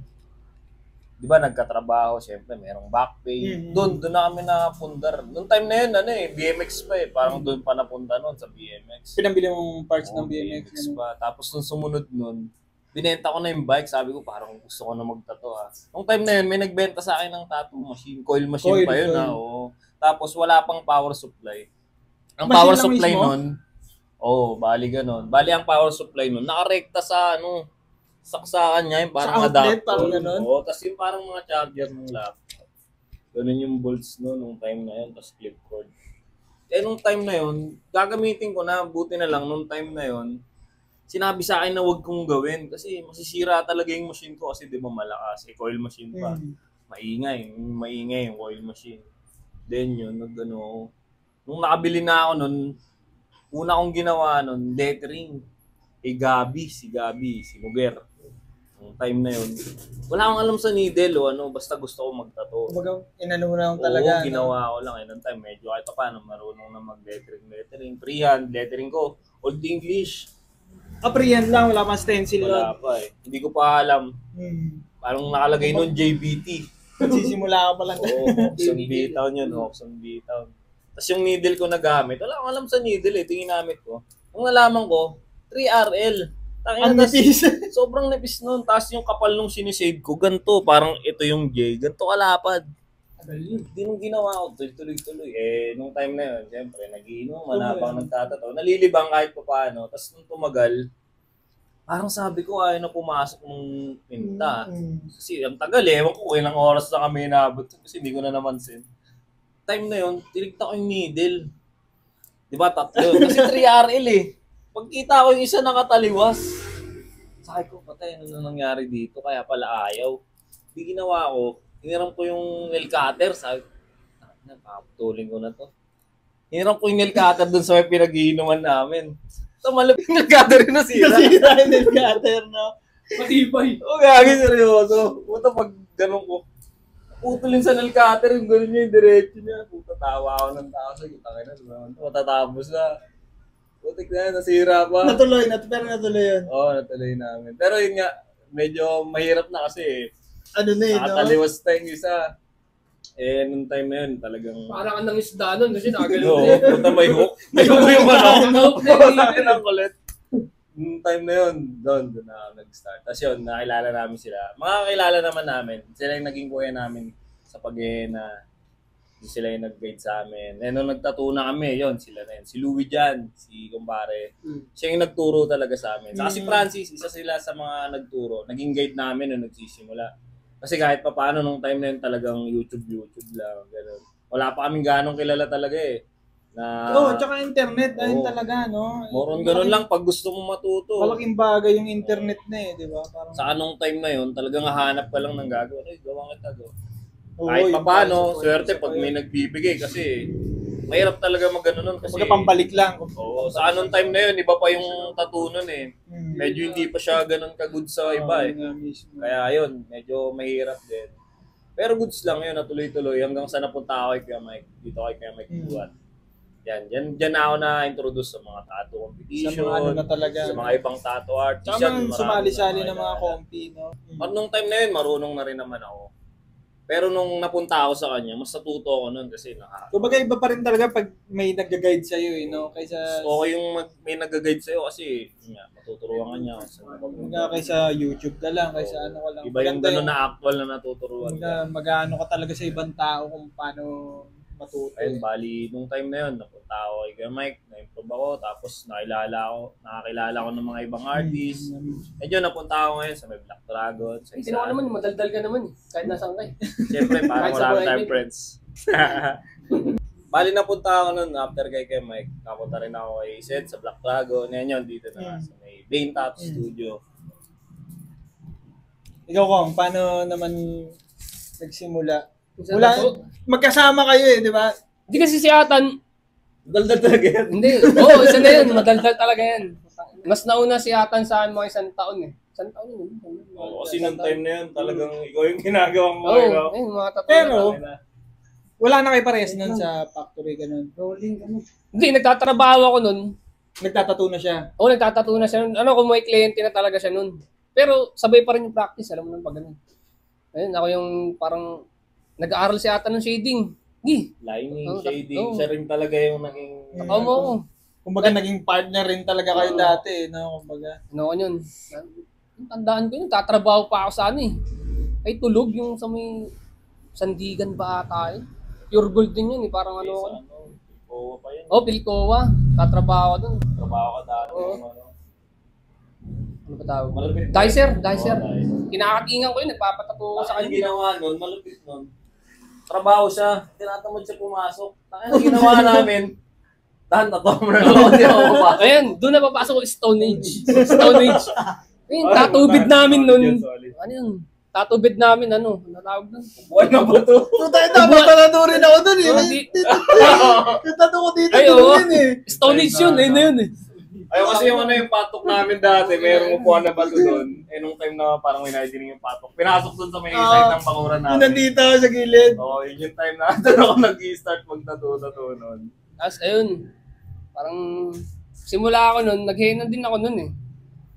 di ba nagkatrabaho, syempre merong back pay. Doon na kami napundar. Noong time na yun, BMX pa eh. Parang doon pa napunta noon sa BMX. Pinambili mong parts ng BMX. Pa. Tapos nung sumunod noon, binenta ko na yung bike. Sabi ko, parang gusto ko na magtato ha. Noong time na yun, may nagbenta sa akin ng tattoo machine. Coil machine pa yun ha. Oo. Tapos wala pang power supply. Ang Machine power lang supply mismo? noon, bali ganun. Bali ang power supply noon, nakarekta sa saksakan niya, yung parang Sa outlet, adapter. parang ganun? Oo, tapos yung parang mga charger ng laptop. Ganun yung bolts no, nung time na yun, tapos clip cord. Nung time na yun, gagamitin ko na, buti na lang, nung time na yun, sinabi sa akin na wag kong gawin kasi masisira talaga yung machine ko kasi di ba malakas, coil machine pa. Maingay yung coil machine. Then yun, nung nakabili na ako nun, una kong ginawa nun, lettering. Si Gabi, si Muger. Nung time na yun, wala akong alam sa needle basta gusto ko magtato. Kumbaga, inano mo na lang talaga. Oo, ginawa ko lang. Nung time, medyo kahit pa paano, marunong na mag-lettering. Freehand, lettering ko, Old English. Pre-hand lang, wala pang stencil Wala nun. pa eh. Hindi ko pa alam. Parang nakalagay nun JBT. Nagsisimula ka pa lang. Oo, Oxon B-Town yun, Oxon B-Town. Tapos yung needle ko na gamit, wala akong alam sa needle eh, ito yung ginamit ko. Ang nalaman ko, 3RL. Ang nipis. Sobrang nipis nun. Tapos yung kapal nung sinisave ko, ganito, parang ito yung J, ganito kalapad. Hindi nung ginawa ko, tuloy-tuloy. Nung time na yun, siyempre, nagiinom, habang nagtatato, nalilibang kahit pa paano. Tapos nung tumagal, parang sabi ko, ayaw na pumasok ng pinta. Kasi ang tagal ewan ko ilang oras na kami inabot kasi hindi ko na namansin. Time na yun, tinignan ko yung needle. Di ba, tatlo? Kasi 3RL eh. Pagkita ko yung isa nakataliwas. Sabi ko, patay, ano na nangyari dito? Kaya pala ayaw. Di ginawa ko, hiniram ko yung nail cutter. Sabi ko, paputulin ko na to. Hiniram ko yung nail cutter dun sa may pinag-iinuman namin. So, malapit yung nail cutter yung nasira. Nasira yung nail cutter, no? Matibay. Gagi, seryoso. Puta, pag ganun ko, putulin sa nail cutter, yung gano'n niya, yung diretso niya. Puta, tawa ako ng tao. Sabi ko, tangin na, matatapos na. Putik na, nasira pa. Pero natuloy yun. Oo, natuloy namin. Pero yun nga, medyo mahirap na kasi Ano na yun, no? nakataliwas tayong isa. Nung time na yun, talagang... Parang ang isda nun kasi nakagano'n Oo, eh. puta may hook. May hook yung Hook na yun. Sakin ang kulit. Nung time na yun, doon na nag-start. Tapos yun, nakilala namin sila. Mga kakilala naman namin. Sila yung naging kuya namin sa pag-ihena. Sila yung nag-guide sa amin. Nung nagtattoo na kami, yun, sila na yun. Si Louie dyan, si kumpare. Siya yung nagturo talaga sa amin. Saka si Francis, isa sila sa mga nagturo. Naging guide namin nung nagsisimula. Kasi kahit pa paano nung time na yun talagang YouTube lang. Ganun. Wala pa kaming ganong kilala talaga eh. Tsaka internet, ayun talaga, no? Moron ganun lang pag gusto mo matuto. Malaking bagay yung internet na di ba? Parang... Sa anong time na yun, talagang hahanap ka lang ng gagawin. Ay, gawang kita go. Oo, Kahit yung pa paano, support, swerte pag may nagbibigay kasi mahirap talaga mag-ano nun kasi... Kumbaga pambalik lang. Oo, sa anong time na yun, iba pa yung tattoo nun eh. Medyo hindi pa siya ganun ka-good sa iba eh. Kaya yun, medyo mahirap din. Pero goods lang yun, natuloy-tuloy hanggang sa napunta ako kay Kuya Mike. Dito kay Kuya Mike Buwan. Diyan na ako na-introduce sa mga tattoo competition. Sa mga ano na talaga. Sa mga ibang tattoo artists. Tsaka sumali-sali ng mga kompi, no? At nung time na yun, marunong na rin naman ako. Pero nung napunta ako sa kanya, mas natuto ako nun kasi Kumbaga iba pa rin talaga pag may nag-guide sa'yo eh, no? Kaysa... Okay yung may nag-guide sa'yo kasi matuturuan ka niya. Kumbaga kaysa YouTube ka lang, kaysa ano ka lang. Iba yung gano'n na actual na natuturuan ka. Mag-ano ka talaga sa ibang tao kung paano matuto. Ayun, bali, nung time na yun, napunta ako kay Kuya Mike, na-improve ako, tapos nakakilala ko ng mga ibang artists. Medyo napunta ako ngayon sa may Black Dragon, sa isa. Tinawa naman, madaldal ka naman eh. Kahit nasaan ka eh. Siyempre, parang Kahit sa wala private. tayong friends. Bali, napunta ako nun after kay Mike. Napunta rin ako kay Seth sa Black Dragon. Yan yun, dito na sa may Bane Tattoo Studio. Ikaw Kong, paano naman nagsimula? Sa Wala, tattoo? magkasama kayo eh, di ba? Hindi kasi si Atan, Daldal talaga yan. hindi. Oo, isa na yun. Madaldal talaga yan. Mas nauna si Atan sa akin mga isang taon eh. Isang taon yun. Oo, kasi nung time na yun, talagang ikaw yung ginagawa mo. Oo, ayun, mga tattoo. Pero, wala na kayo parehas nun sa factory, ganun. Rolling kami. Hindi, nagtatrabaho ako nun. Nagtatattoo na siya. Oo, nagtatattoo na siya nun. Ano, kung may kliyente na talaga siya nun. Pero sabay pa rin yung practice, alam mo nang pag ganun. Ayun, ako yung parang nag-aaral si ata ng shading. Di. Lining, Oo, shading, oo. siya rin talaga yung naging... Takaw mo ako. Kumbaga naging partner rin talaga kayo dati, no? Kumbaga. Ano ko yun? Tandaan ko yun, tatrabaho pa ako sa ano eh. Ay tulog yung sa may Sandigan ba ata eh. Pure gold din yun eh, parang ano ko. Oo pa yun. Oh, Pilcoa. Tatrabaho ko dun. Trabaho ka dati. Oo. Ano ba tawag? Malupit. Dicer. Oo, Dicer. Kinakatingan ko yun, nagpapatato ko sa Ang kanya. ginawa nun, malupit nun. Trabaho siya, tinatamad siya pumasok. Ang ginawa namin, tahan na to, hindi ako papasok. Ayan, doon na papasok ko Stone Age. Stone Age. Ayun, tatubid namin nun. Ano yun? Tatubid namin, ano? Natawag nun? Buwan na ba to? Puta, dapat pala doon rin ako doon eh. Oh, di- Yung tato ko dito, Ay, doon oo. yun eh. Stone Age yun, ayun na yun eh. Ayaw kasi yung ano yung patok namin dati, mayroong upuan na bato doon. Eh nung time na parang may naidinig yung patok, pinasok doon sa may side ng bakuran Yung namin. nandito ako sa gilid. Oo, yun yung time na doon ako nag-i-start magtato-tato noon. Tapos ayun, parang simula ako nun, naghena din ako nun eh.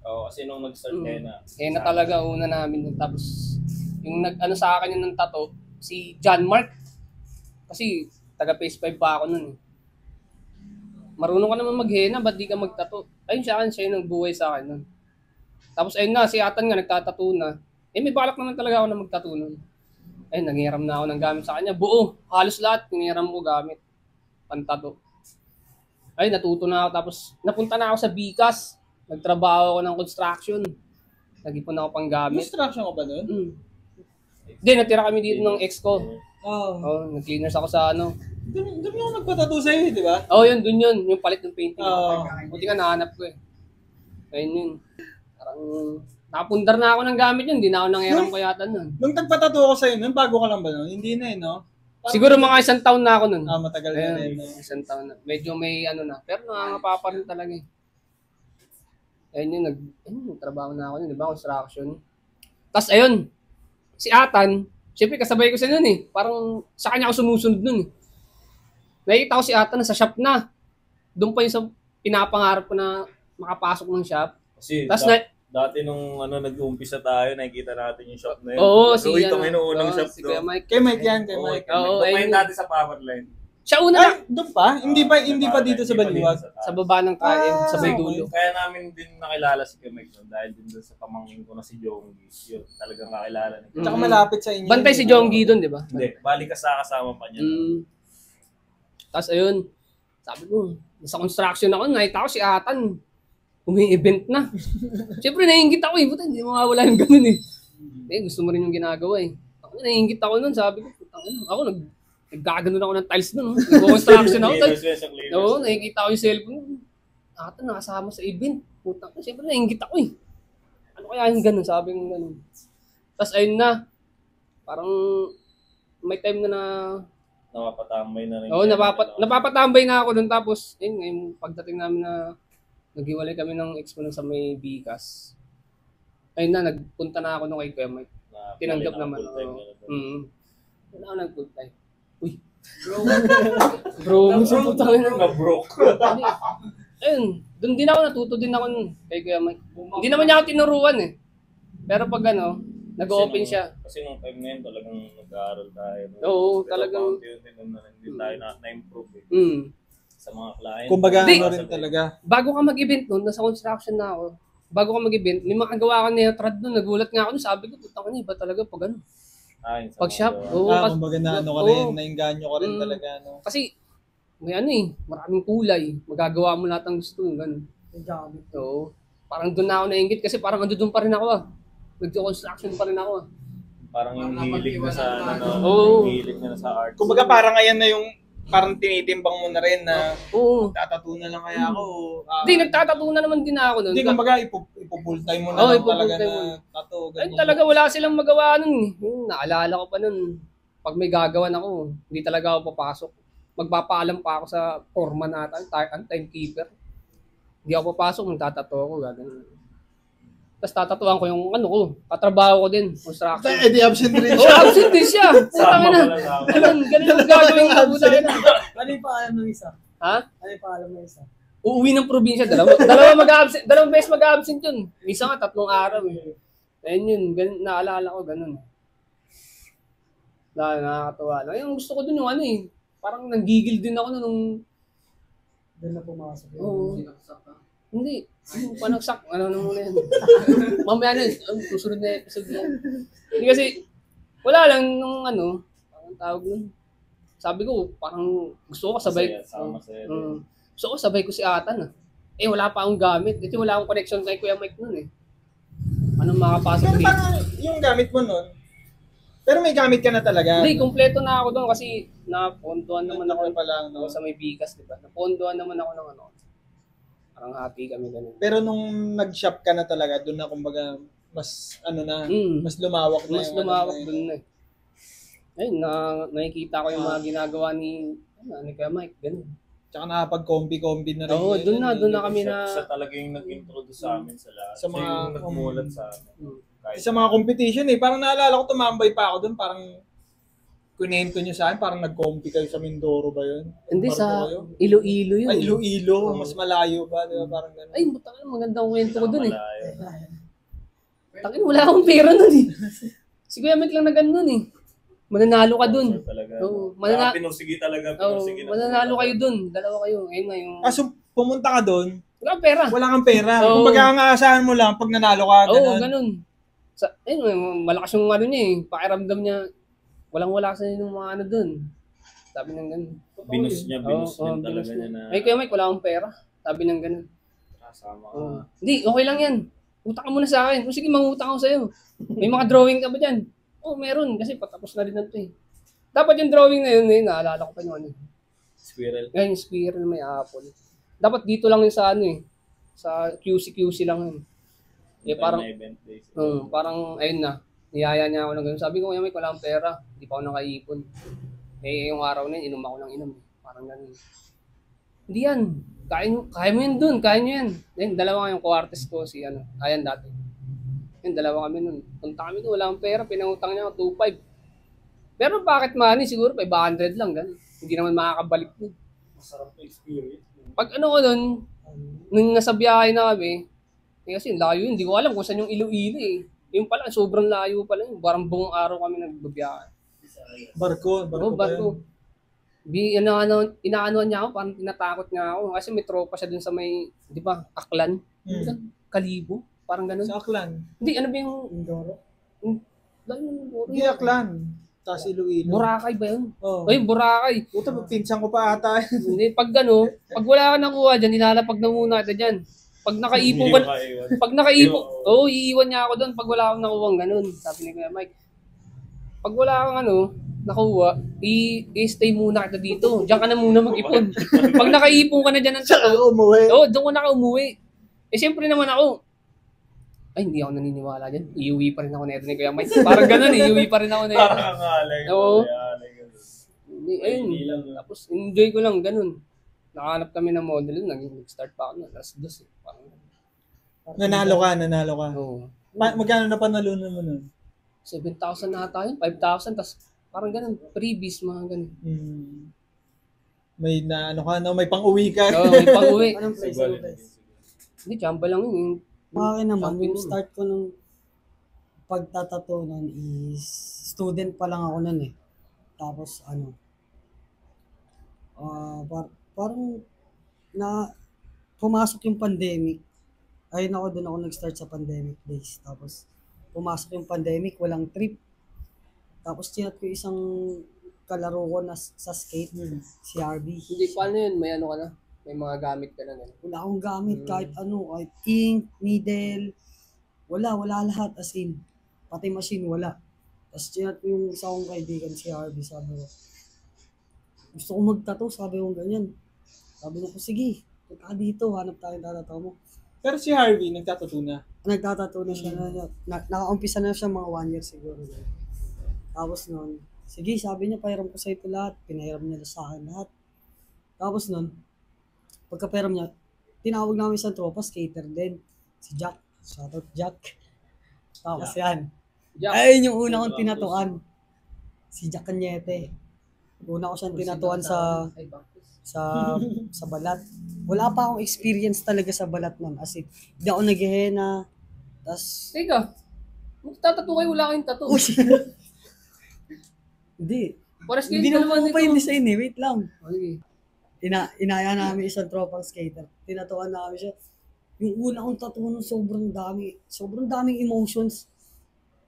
Oo, kasi nung nag-start na. Hena talaga una namin nun. Tapos yung nag-ano sa akin yun ng tato, si John Mark. Kasi taga Phase 5 pa ako nun eh. Marunong ka naman maghena, ba't di ka magtato? Ayun siya yung nagbuhay sa akin nun. Tapos ayun na, si Atan nga nagtatato na. Eh may balak naman talaga ako na magtato nun. Ayun, nanghiram na ako ng gamit sa kanya. Buo, halos lahat, hiniram ko gamit. Pantato. Ayun, natuto na ako. Tapos napunta na ako sa Bicas. Nagtrabaho ako ng construction. Nag-ipon ako pang gamit. Construction ko ba doon? Hindi, natira kami dito ng ex ko. Oo. Oh, nag-cleaners ako sa ano. Doon yung nagpatato sa'yo, di ba? Oh, yun, dun yun. Yung palit ng painting. Oo. Buti nga nahanap ko eh. Ayun yun. Parang nakapundar na ako ng gamit yun. Hindi na ako nangyaram ko yata nun. Nung nagpatato ako sa'yo nun, bago ka lang ba nun? Hindi na eh, no? Siguro mga 1 taon na ako nun. Matagal na rin. Ayun, 1 taon na. Medyo may ano na. Pero nakangapa pa rin talaga eh. Ayun yun, nagtrabaho na ako yun, di ba? Construction. Tapos ayun, si Atan, syempre kasabay ko siya nun eh. Parang sa kanya ako sumusunod nun eh. Nakikita ko si Atan na sa shop na. Doon pa yung sa pinapangarap ko na makapasok ng shop. Kasi Tapos dati nung nag-uumpisa tayo, nakikita natin yung shop na yun. Oo, si Ito ano, may unang oo, shop si doon. Kuya Mike. Kay Mike yan, kay Oo, Mike. Oo, doon pa ayun. yun dati sa power line. Siya una na, Ay, doon pa? Hindi pa dito sa Baliwag. sa baba ng KM, sa may okay. dulo. Kaya namin din nakilala si Kuya Mike noon dahil din doon sa pamangkin ko na si Jonggi. Yun, talagang kakilala ni Kuya. Tsaka malapit sa inyo. Bantay si Jonggi doon, di ba? Hindi, bali kasama pa niya. Tapos ayun, sabi ko, sa construction ako, nakita ko si Atan. Umi-event na. Siyempre, naiingit ako eh. Buta, hindi mawawala yung ganun eh. Gusto mo rin yung ginagawa eh. Ako, naiingit ako nun. Sabi ko, ako naggaganon ako ng tiles nun. Nag-construction ako. Oo, nakikita ko yung cellphone. Atan, nakasama sa event. Putang, siyempre, naiingit ako eh. Ano kaya yung ganun? Sabi ko ganun. Tapos ayun na. Parang may time na Napapatambay na rin. Oo, napapatambay na ako doon. Tapos, yun, ngayon, pagdating namin na naghiwalay kami ng ex ko nun sa may Bicas. Ayun na, nagpunta na ako nung kay Kuya Mike. Tinanggap naman. Wala ako nag-full time. Uy. Bro, gusto mo tayo na. Na-broke. Ayun, doon din ako, natuto din ako nun kay Kuya Mike. Hindi naman niya ako tinuruan eh. Pero pag ano, nag-open siya. Kasi nung time na yun, talagang nag-aaral tayo. Oo, Pero talagang- hindi tayo na-improve eh. Sa mga client. Kumbaga, Hindi. ano rin talaga. Bago ka mag-event nun, nasa construction na ako. Bago ka mag-event, may makagawa ka na yung trad nun. Nagulat nga ako nun, sabi ko, putang ina, iba talaga pag ano. Pag shop, oo. Kumbaga na ano ka rin, nainganyo ka rin talaga, no? Kasi, may ano eh, maraming kulay. Magagawa mo lahat ng gusto, gano'n. Yung gamit. So, parang doon na ako nainggit kasi parang ando doon pa rin ako ah. Nag-construction pa rin ako ah. Parang yung hilig na sa ano, Oo. hilig na sa art. Kumbaga parang ayan na yung, parang tinitimbang mo na rin na Oo. tatato na lang kaya ako. Hindi, nagtatato na naman din ako nun. Hindi, kumbaga ipo-full time mo na Oo, lang ipo-full talaga time na mo. tato. Ay, ganyan. talaga wala silang magawa nun eh. Naalala ko pa nun. Pag may gagawan ako, hindi talaga ako papasok. Magpapaalam pa ako sa foreman nata, ang timekeeper. Hindi ako papasok, magtatato ako, gagawin. Tapos tatatuan ko yung ano ko, katrabaho ko din, construction. Eh, di absent rin Oh, siya. absent din siya. Putang ina. Ganun yung gagawin ko. Putang ina. Ano yung paalam ng isa? Ha? Ano yung paalam ng isa? Uuwi ng probinsya, dalawa mag-absent, dalawang beses mag-absent yun. Minsan nga, 3 araw eh. Ayun yun, ganun, naalala ko, ganun. Nakakatawa lang. Yung gusto ko dun yung ano eh. Parang nanggigil din ako nung... Doon na pumasok. Oo. Hindi. Yung panagsak. Ano muna yan. Mamaya na. Susunod na episode yan. Hindi kasi, wala lang nung ano, parang tawag nun. Sabi ko, parang gusto ko kasabay. Masaya. Gusto ko sabay ko si Atan ah. Eh wala pa akong gamit. Kasi wala akong connection kay Kuya Mike nun eh. Anong makapasok Pero dito? parang yung gamit mo nun, pero may gamit ka na talaga. Hindi, kompleto na ako doon kasi napondohan naman ako pa lang, no? sa may bigas, di ba? Napondohan naman ako ng ano. Parang happy kami ganun. Pero nung nag-shop ka na talaga, doon na kumbaga mas ano na, mas lumawak na Mas yung lumawak ano na doon na eh. Ayun, nakikita ko yung mga ginagawa ni Kuya Mike, ganun. Tsaka nakapag-combi na rin. Oo, doon na kami na... Siya talaga yung nag-introduce sa amin sa lahat. Sa mga- Siya yung nagmulat sa amin. Kahit Sa mga competition eh, parang naalala ko tumambay pa ako doon, parang kunento niyo sa akin, parang nag-compi kayo sa Mindoro ba yun? Hindi, Barko sa kayo? Iloilo yun. Ay, Iloilo, mas malayo ba? Di ba? Parang gano'n. Ay, magandang kwento ko doon eh. malayo. Tangin, wala akong pera nun eh. Si Kuya Mike lang na ganun eh. Mananalo ka dun. Talaga. Oo, Pinursige talaga. Oo, mananalo kayo dun. Dalawa kayo. Ayun nga yung... So, pumunta ka doon, Wala akong pera. wala kang pera. Oo. Kumbaga ang aasahan mo lang pag nanalo ka, Oo, gano'n. ganun. Ayun, malakas yung ano niya eh. Pakiramdam niya. Walang-wala sa ng mga ano dun. Sabi ng ganun. Binus niya Oo, talaga binus niya na Ay, Kuya Mike, wala akong pera. Sabi ng ganun. kasama ka. Hindi, okay lang yan. Utang ka muna sa akin. O sige, mangutang ako sa'yo. May mga drawing ka ba dyan? Oo, meron. Kasi patapos na rin na ito eh. Dapat yung drawing na yun, naalala ko pa yung ano. Squirrel. Ngayon, yung squirrel na may apple. Dapat dito lang yun sa ano eh. Sa QC lang yun. Eh parang, event days. parang ayun na. Niyaya niya ako ng ganun. Sabi ko, Kuya Mike, wala akong pera. Hindi pa ako nakaipon. Eh, yung araw na yun, inom ako ng inom. Parang ganun. Hindi yan. Kaya mo yun dun. Kaya nyo yan. Then, dalawa yung co-artist ko, si ano, Ayan dati. Yung dalawa kami nun. Punta kami nun, wala akong pera. Pinangutang niya ako 2.5. Pero bakit money? Siguro 500 lang. Ganun. Hindi naman makakabalik dun. Masarap na experience. Pag ano ko dun, nung nasa biyahe na kami, kasi layo yun. Hindi ko alam kung saan yung Iloilo eh. Yung pala, sobrang layo pala yun. Parang buong araw kami nagbabiyahe. Barko Oo, ba barko. yun? Inaanoan niya ako, parang tinatakot niya ako. Kasi may tropa siya dun sa may, di ba, Aklan? Kalibo? Parang ganun. Sa Aklan. Hindi, ano ba yung... Mindoro. Hindi Aklan. Tapos Iloilo. Boracay ba yun? Oh. Ay, Boracay. Puta, pinsan ko pa ata. Hindi, pag gano, pag wala ka nakuha dyan, nilalapag na muna kita dyan. Pag nakaipon ka, iiwan niya ako doon pag wala akong nakuha ganun. Sabi ni Kuya Mike. Pag wala kang nakuha, i-stay muna kita dito. Diyan ka na muna mag-ipon. Pag nakaipon ka na dyan ng tao, Umuwi. doon ko na umuwi. Eh, siyempre naman ako, ay, hindi ako naniniwala dyan. Iuwi pa rin ako na ito ni Kuya Mike. Parang ganun, iuwi pa rin ako na ito. Parang alay. Oo. Alay. Ayun, tapos enjoy ko lang, ganun. Nakahanap kami ng model, nag-start pa ako na, last dos eh. Parang, Nanalo ka. oo. Magkano na panalunan mo nun? 7,000 na ata yun, 5,000, tapos parang ganun, freebies, mga ganun. May may pang-uwi ka. Oo, may pang-uwi. Anong place mo, guys? Hindi, chamba lang yun. Akin naman, Champion yung yun. start ko nung pagtatato nun is student pa lang ako nun eh. Tapos parang pumasok yung pandemic. Ayun ako, doon ako nag-start sa pandemic days. Tapos pumasok yung pandemic, walang trip. Tapos tinat ko isang kalaro ko na sa skate, si RB. Hindi, paano yun? May ano ka na? May mga gamit ka na. Wala akong gamit kahit ink, needle, wala lahat as in. Pati machine, wala. Tapos chinat ko yung isa kong kaibigan, si Harvey, sabi ko, gusto ko mag-tattoo, sabi ko ganyan. Sabi ko, sige, punta ka dito, hanap tayo tattoo mo. Pero si Harvey, nagtatato na. Nagtatattoo na siya, nakaumpisa na siya mga 1 year siguro. Tapos nun, sige, sabi niya, pahiram ko sa ito lahat, pinahiram niya sa akin lahat. Tapos nun, pagkapahiram niya, tinawag namin isang tropa, skater din, si Jack. Shoutout Jack. Tapos yan. Jack. Ayun yung una kong tinatuan. Si Jack Cañete. Una ko siyang tinatuan sa balat. Wala pa akong experience talaga sa balat nun. As in, hindi ako naghihena. Tas, Teka, magtatato kayo, wala kayong tattoo. Hindi. Pares kayo Hindi dalawa naman nito. pa yung design eh. Wait lang. Okay. Inaya namin isang tropang skater. Tinatuan namin siya. Yung una kong tattoo nun, sobrang dami. Sobrang daming emotions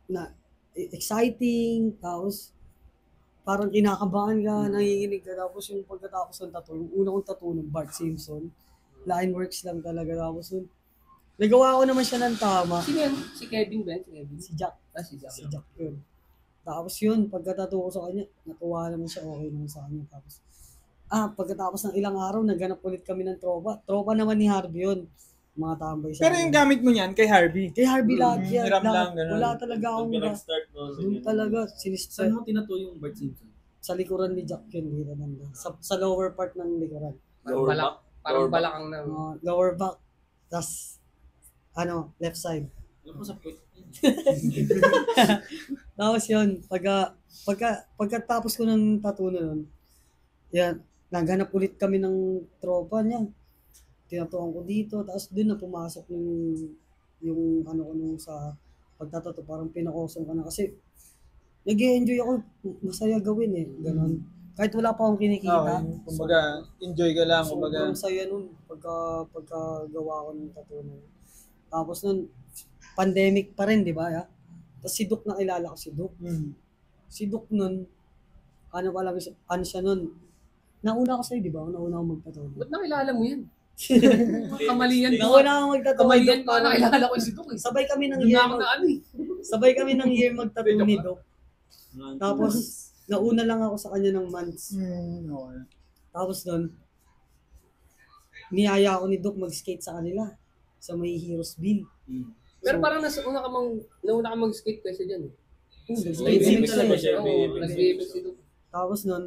na exciting, tapos parang kinakabahan ka, nanginginig ka. Tapos yung pagkatapos ng tattoo, yung una kong tattoo ng Bart Simpson, line works lang talaga. Tapos yun, nagawa ko naman siya ng tama. Sino yan? Si Kevin ba? Si Kevin? Si Jack. Si Jack. Si Jack yun. Tapos yun, pagkatato ko sa kanya, natuwa naman siya, okay naman sa kanya. Tapos, pagkatapos ng ilang araw, naghanap ulit kami ng tropa. Tropa naman ni Harvey yun. Mga tambay sa Pero yung gamit mo niyan kay Harvey. Kay Harvey lahat yan. hiram Lahat. lang, ganun. Wala talaga akong Nag-start no? doon talaga. Saan mo tinato yung Bart Simpson? Sa likuran ni Jack yun, dito banda. Sa lower part ng likuran. Parang Lower balak. back? Parang Lower back. balakang na. Lower back. Tas, left side. Alam mo sa puwet. Tapos yun, pagkatapos ko ng tattoo na nun, yan, naghanap ulit kami ng tropa niya. Tinatuan ko dito, tapos dun na pumasok yung ano ko nung sa pagtatato, parang pinakosong ka na kasi nag-enjoy ako, masaya gawin eh, ganon. Kahit wala pa akong kinikita. Kumbaga, enjoy ka lang. Kumbaga, Sobrang saya nun pagkagawa ko ng tattoo na yun. Tapos nun, pandemic pa rin, di ba? Ya? Tapos si Duke, nakilala ko si Duke. Si Duke nun, ano siya nun, nauna ko sa'yo, di ba? Nauna ako magtattoo. Ba't nakilala mo yan? Kamalian ba? Nauna ako magtattoo. Kamalian ba? Nakilala ko si Duke eh. Sabay kami ng Doon year, na ako na ano eh. sabay kami ng year magtattoo ni Duke. Tapos, nauna lang ako sa kanya ng months. okay. Tapos nun, niyaya ako ni Duke mag-skate sa kanila sa may Heroesville. Pero parang nauna ka mag-skate kaysa dyan eh. Nag-skate talaga siya. Oo, nag-BMX si Duke. Tapos nun,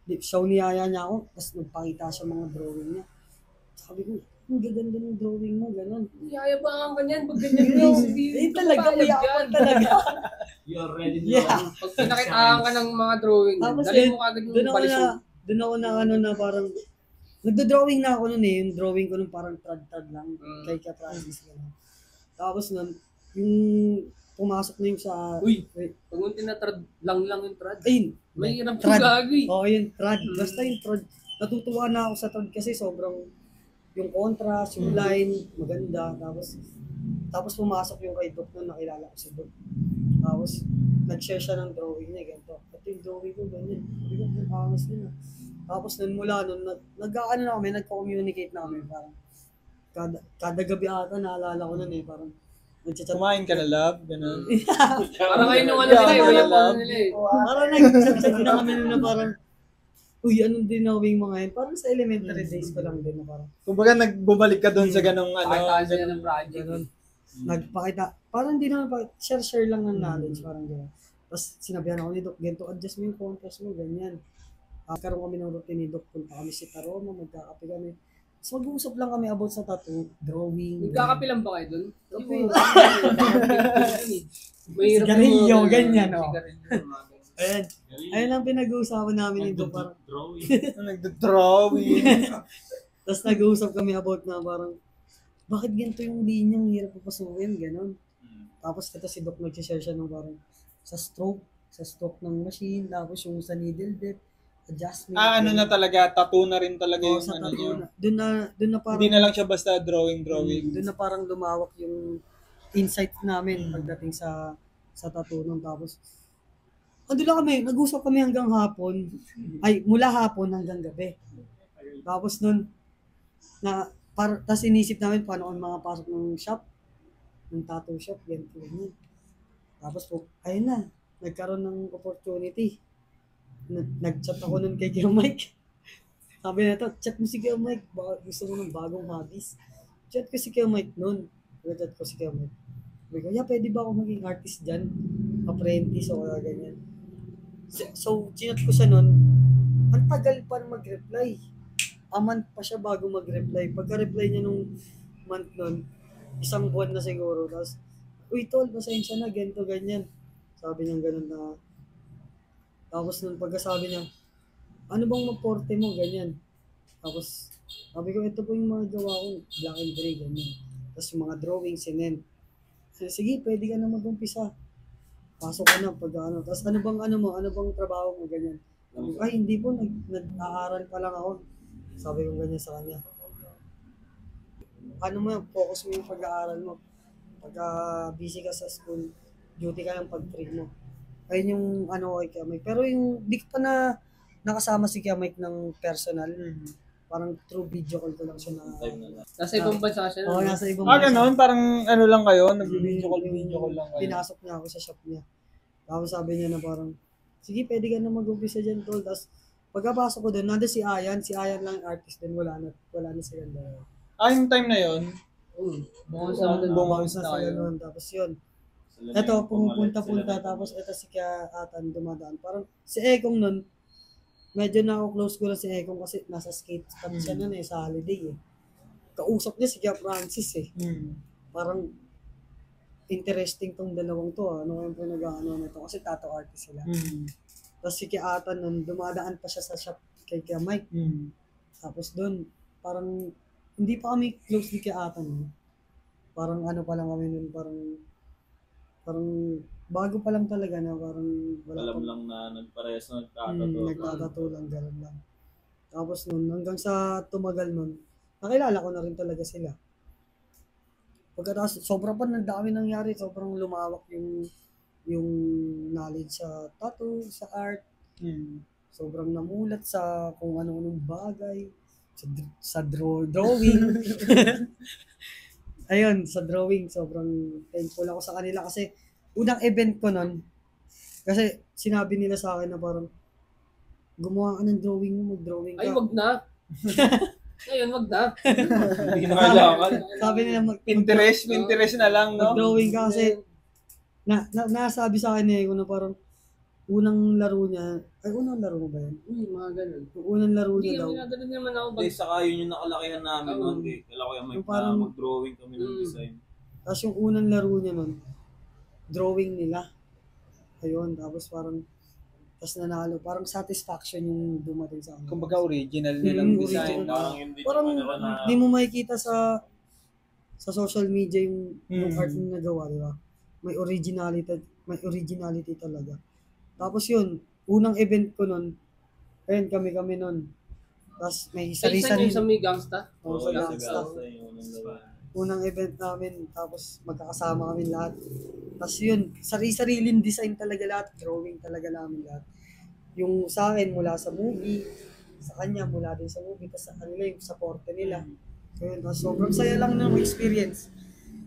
siya niyaya niya ako, tapos nagpakita siya mga drawing niya. Sabi ko, ang gaganda ng drawing mo, gano'n. Yayabaan ka niyan pag ganyan yung Eh talaga, mayaman talaga. You already know. Yeah. Pag pinakitaan ka ng mga drawing, Tapos dali mo kagad doon yung ako balisong. doon ako na ano na parang, nagdo-drawing na ako nun eh, yung drawing ko nun parang trad-trad lang, kay Francis gano'n. Tapos nun, yung pumasok na yung sa, Uy, pag mo tinatrad lang yung trad. ayun, May hirap trad. kong gagi. Oo, yung trad. Basta yung trad. Natutuwa na ako sa trad kasi sobrang yung contrast, yung line, maganda. Tapos pumasok yung kay Doc na nakilala ko si Doc. Tapos nag-share siya ng drawing niya, ganito. Ito yung drawing ko, ganyan. Sabi ko, ang angas din ah. Tapos nun mula nun, nag-ano na kami, nag-communicate na kami. Parang kada gabi ata, naalala ko nun eh, parang nag-chat. Kumain ka na, love? Ganun. Parang ngayon yung ano nila eh, Yeah, yung love. ano nila eh. Parang nag-chat na kami nun na parang, uy, anong dinawing mga yun? Parang sa elementary days ko lang din na parang, Kumbaga, nagbubalik ka doon sa ganong Pakitaan sila ano. ng project. ganun. Nagpakita, parang hindi naman pa, share lang ng knowledge, parang gano'n. Tapos sinabihan ako ni Doc, ganito, adjust mo yung contrast mo, ganyan. Karoon kami ng routine ni Doc, punta kami si Taroma, magkakape kami. Tapos mag-uusap lang kami about sa tattoo, drawing. Nagkakapilan ba kayo dun? Kape. Mahirap Sigarilyo, yung mga ganyan, ganun, oh. sigarilyo, mga ganun. Ayan, ayun lang pinag-uusapan namin ni Doc, parang, Drawing. Nagdo-drawing. tapos nag-uusap kami about na parang, bakit ganito yung linyang hirap papasukin, gano'n. Tapos ito si Doc nag-share siya ng parang sa stroke ng machine, tapos yung sa needle depth, adjustment. Ano na talaga, tattoo na rin talaga Oo, yung sa ano tattoo nyo. na. Doon na parang, Hindi na lang siya basta drawing. doon na parang lumawak yung insight namin pagdating sa tattoo nun. Tapos, ando lang kami, nag-usap kami hanggang hapon, mula hapon hanggang gabi. Tapos nun, tas inisip namin paano kung makapasok ng shop, ng tattoo shop, ganito, ganyan. Tapos po, ayun na, nagkaroon ng opportunity. Nag-chat ako nun kay Kuya Mike. Sabi na ito, chat mo si Kuya Mike, baka gusto mo ng bagong hobbies. Chat ko si Kuya Mike nun. Chat ko si Kuya Mike. Sabi ko, pwede ba ako maging artist dyan? Apprentice o kaya ganyan. So, chinat ko siya nun, ang tagal pa na mag-reply. A month pa siya bago mag-reply. Pagka-reply niya nung month nun, isang buwan na siguro. Tapos, uy tol, pasensya na, ganito, ganyan. Sabi niya ganun na. Tapos nung pagkasabi niya, ano bang maporte mo, ganyan. Tapos, sabi ko, ito po yung mga gawa ko, black and gray, ganyan. Tapos yung mga drawing, sinend. Sige, pwede ka na mag-umpisa. pasok ka na pag ano. Tapos ano bang trabaho mo, ganyan. Ay, hindi po, nag-aaral pa lang ako. Sabi ko ganyan sa kanya. Ano mo, focus mo yung pag-aaral mo. Pagka busy ka sa school, duty ka lang pag-trade mo. Ayun yung ano kay Kuya Mike. Pero yung di ko pa na nakasama si Kuya Mike ng personal. Parang through video call ko lang siya na. Nasa ibang bansa siya. Oo, nasa ibang Ganun, parang ano lang kayo, nag-video call lang kayo. Pinasok niya ako sa shop niya. Tapos sabi niya na parang, sige, pwede ka na mag-umpisa dyan, tol. Tapos pagkapasok ko doon, nandun si Ayan lang yung artist din, wala na si Ganda. Yung time na yon, Bungos ako dun. bumangis Sa na kayo. noon. Tapos yun, eto, pumupunta-punta, tapos eto si Kaya Atan dumadaan. Parang si Ekong nun, medyo na ako close ko na si Ekong kasi nasa skate kami siya nun sa holiday eh. Kausap niya si Kaya Francis eh. Parang interesting tong dalawang to ano yung pinag-ano nito kasi tattoo artist sila. Tapos si Kaya Atan nun, dumadaan pa siya sa shop kay Kaya Mike. Tapos doon, parang hindi pa kami close ni Kaya Atan. Parang ano pa lang kami nun, parang bago pa lang talaga na parang wala Alam pa. lang na nagparehas na nagtatato. Nagtatato lang, gano'n lang. Tapos nun, hanggang sa tumagal nun, nakilala ko na rin talaga sila. Pagkatapos, sobrang pa nagdami nangyari, sobrang lumawak yung knowledge sa tattoo, sa art. Sobrang namulat sa kung ano-anong bagay, sa drawing. Ayun, sa drawing, sobrang thankful ako sa kanila kasi unang event ko nun, kasi sinabi nila sa akin na parang, gumawa ka ng drawing mo, mag-drawing ka. Ay, wag na. Ngayon, wag na. Hindi na kailangan. Sabi nila, Pinterest na lang, no? mag-drawing ka kasi, nasabi sa akin eh, na parang, unang laro niya, unang laro mo ba yan? Mga ganun. Yung unang laro Hindi, niya daw, ganun naman ako. Hindi, saka yun yung nakalakihan namin noon. Kailangan ko yung Yung parang- mag-drawing kami ng design. tapos yung unang laro niya nun, drawing nila. Ayun, tapos parang, tapos nanalo, parang satisfaction yung dumating sa akin. Kumbaga original nilang design, original. no? Parang hindi Parang naman na hindi mo makikita sa social media yung art na nagawa, di ba? May originality talaga. Tapos yun, unang event ko nun, ayun, kami nun. Tapos may Sa sari-sari. sa may gangsta. Oo, sa gangsta. yung unang laban. Unang event namin, tapos magkakasama kami lahat. Tapos yun, sari-sariling design talaga lahat, drawing talaga namin lahat. Yung sa akin, mula sa movie, sa kanya, mula din sa movie, tapos sa kanila, yung supporte nila. Ayun, tapos sobrang saya lang ng experience.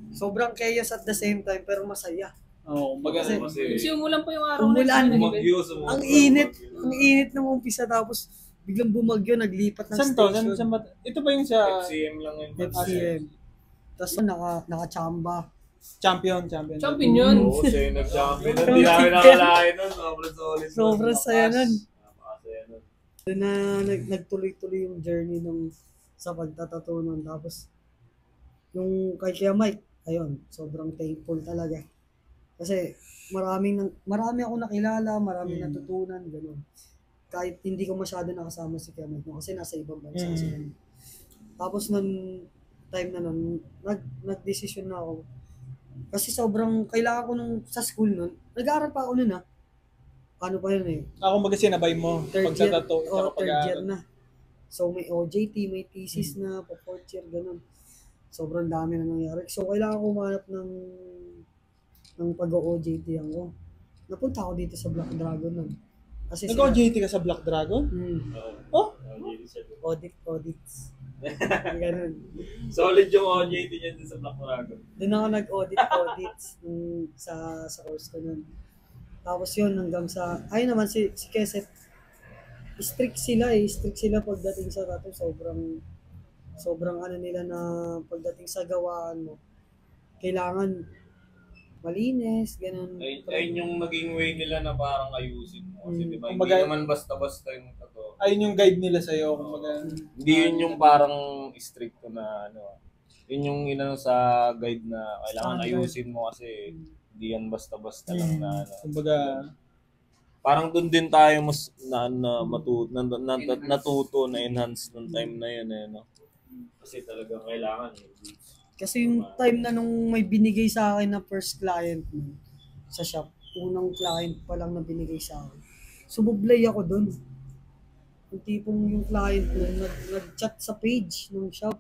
Sobrang chaos at the same time, pero masaya. Oo, kumbaga, Kasi- Simulan pa yung araw Umulan. na yun, nag-event. Ang init ng umpisa, tapos biglang bumagyo, naglipat ng saan to? station. Ito ba yung sa FCM lang yun. FCM. Tapos naka-chamba. champion? Champion yun. Oo, siya yung nag-champion. Hindi namin nakalain nun. Sobrang solid. Sobrang saya nun. Napakasaya nun. Doon na nagtuloy-tuloy yung journey sa pagtatato nun. Tapos, yung kay Kuya Mike, ayun, sobrang thankful talaga. Kasi marami ako nakilala, marami natutunan, gano'n. Kahit hindi ko masyado nakasama si Kuya Mike, kasi nasa ibang bansa siya. Tapos nun, time na nun, nag-decision na ako. Kasi sobrang kailangan ko sa school nun. Nag-aaral pa ako nun Ano pa yun eh. Ako kumbaga sinabay mo, pagtatato, third year pag-aaral. na. So may OJT, may thesis na, pa fourth year, ganun. Sobrang dami na nangyari. So kailangan ko humanap ng pag-OJT ako. Napunta ako dito sa Black Dragon nun. Kasi Nag-OJT ka sa Black Dragon? Oh? Audits. Ganun. Solid yung OJT niya din sa Black Dragon. Doon ako nag-audits sa course ko nun. Tapos yun, hanggang sa, ayun naman, si Keset, strict sila pagdating sa tattoo, sobrang ano nila na pagdating sa gawaan mo, kailangan malinis, ganun. Ayun yung naging way nila na parang ayusin mo. Kasi diba, hindi Kumbaga- naman basta-basta yung tato. Ayun yung guide nila sa'yo, kumbaga. Hindi yun yung parang stricto na ano. Yun yung inano sa guide na kailangan Standard. ayusin mo kasi hindi yan basta-basta lang na ano. Kumbaga, Parang doon din tayo mas natuto na enhance nung time na yun eh, no? Kasi talagang kailangan Kasi yung time na nung may binigay sa akin na first client mo sa shop, unang client pa lang na binigay sa akin. Sumublay ako doon. Yung tipong yung client nun, nag-chat sa page ng shop.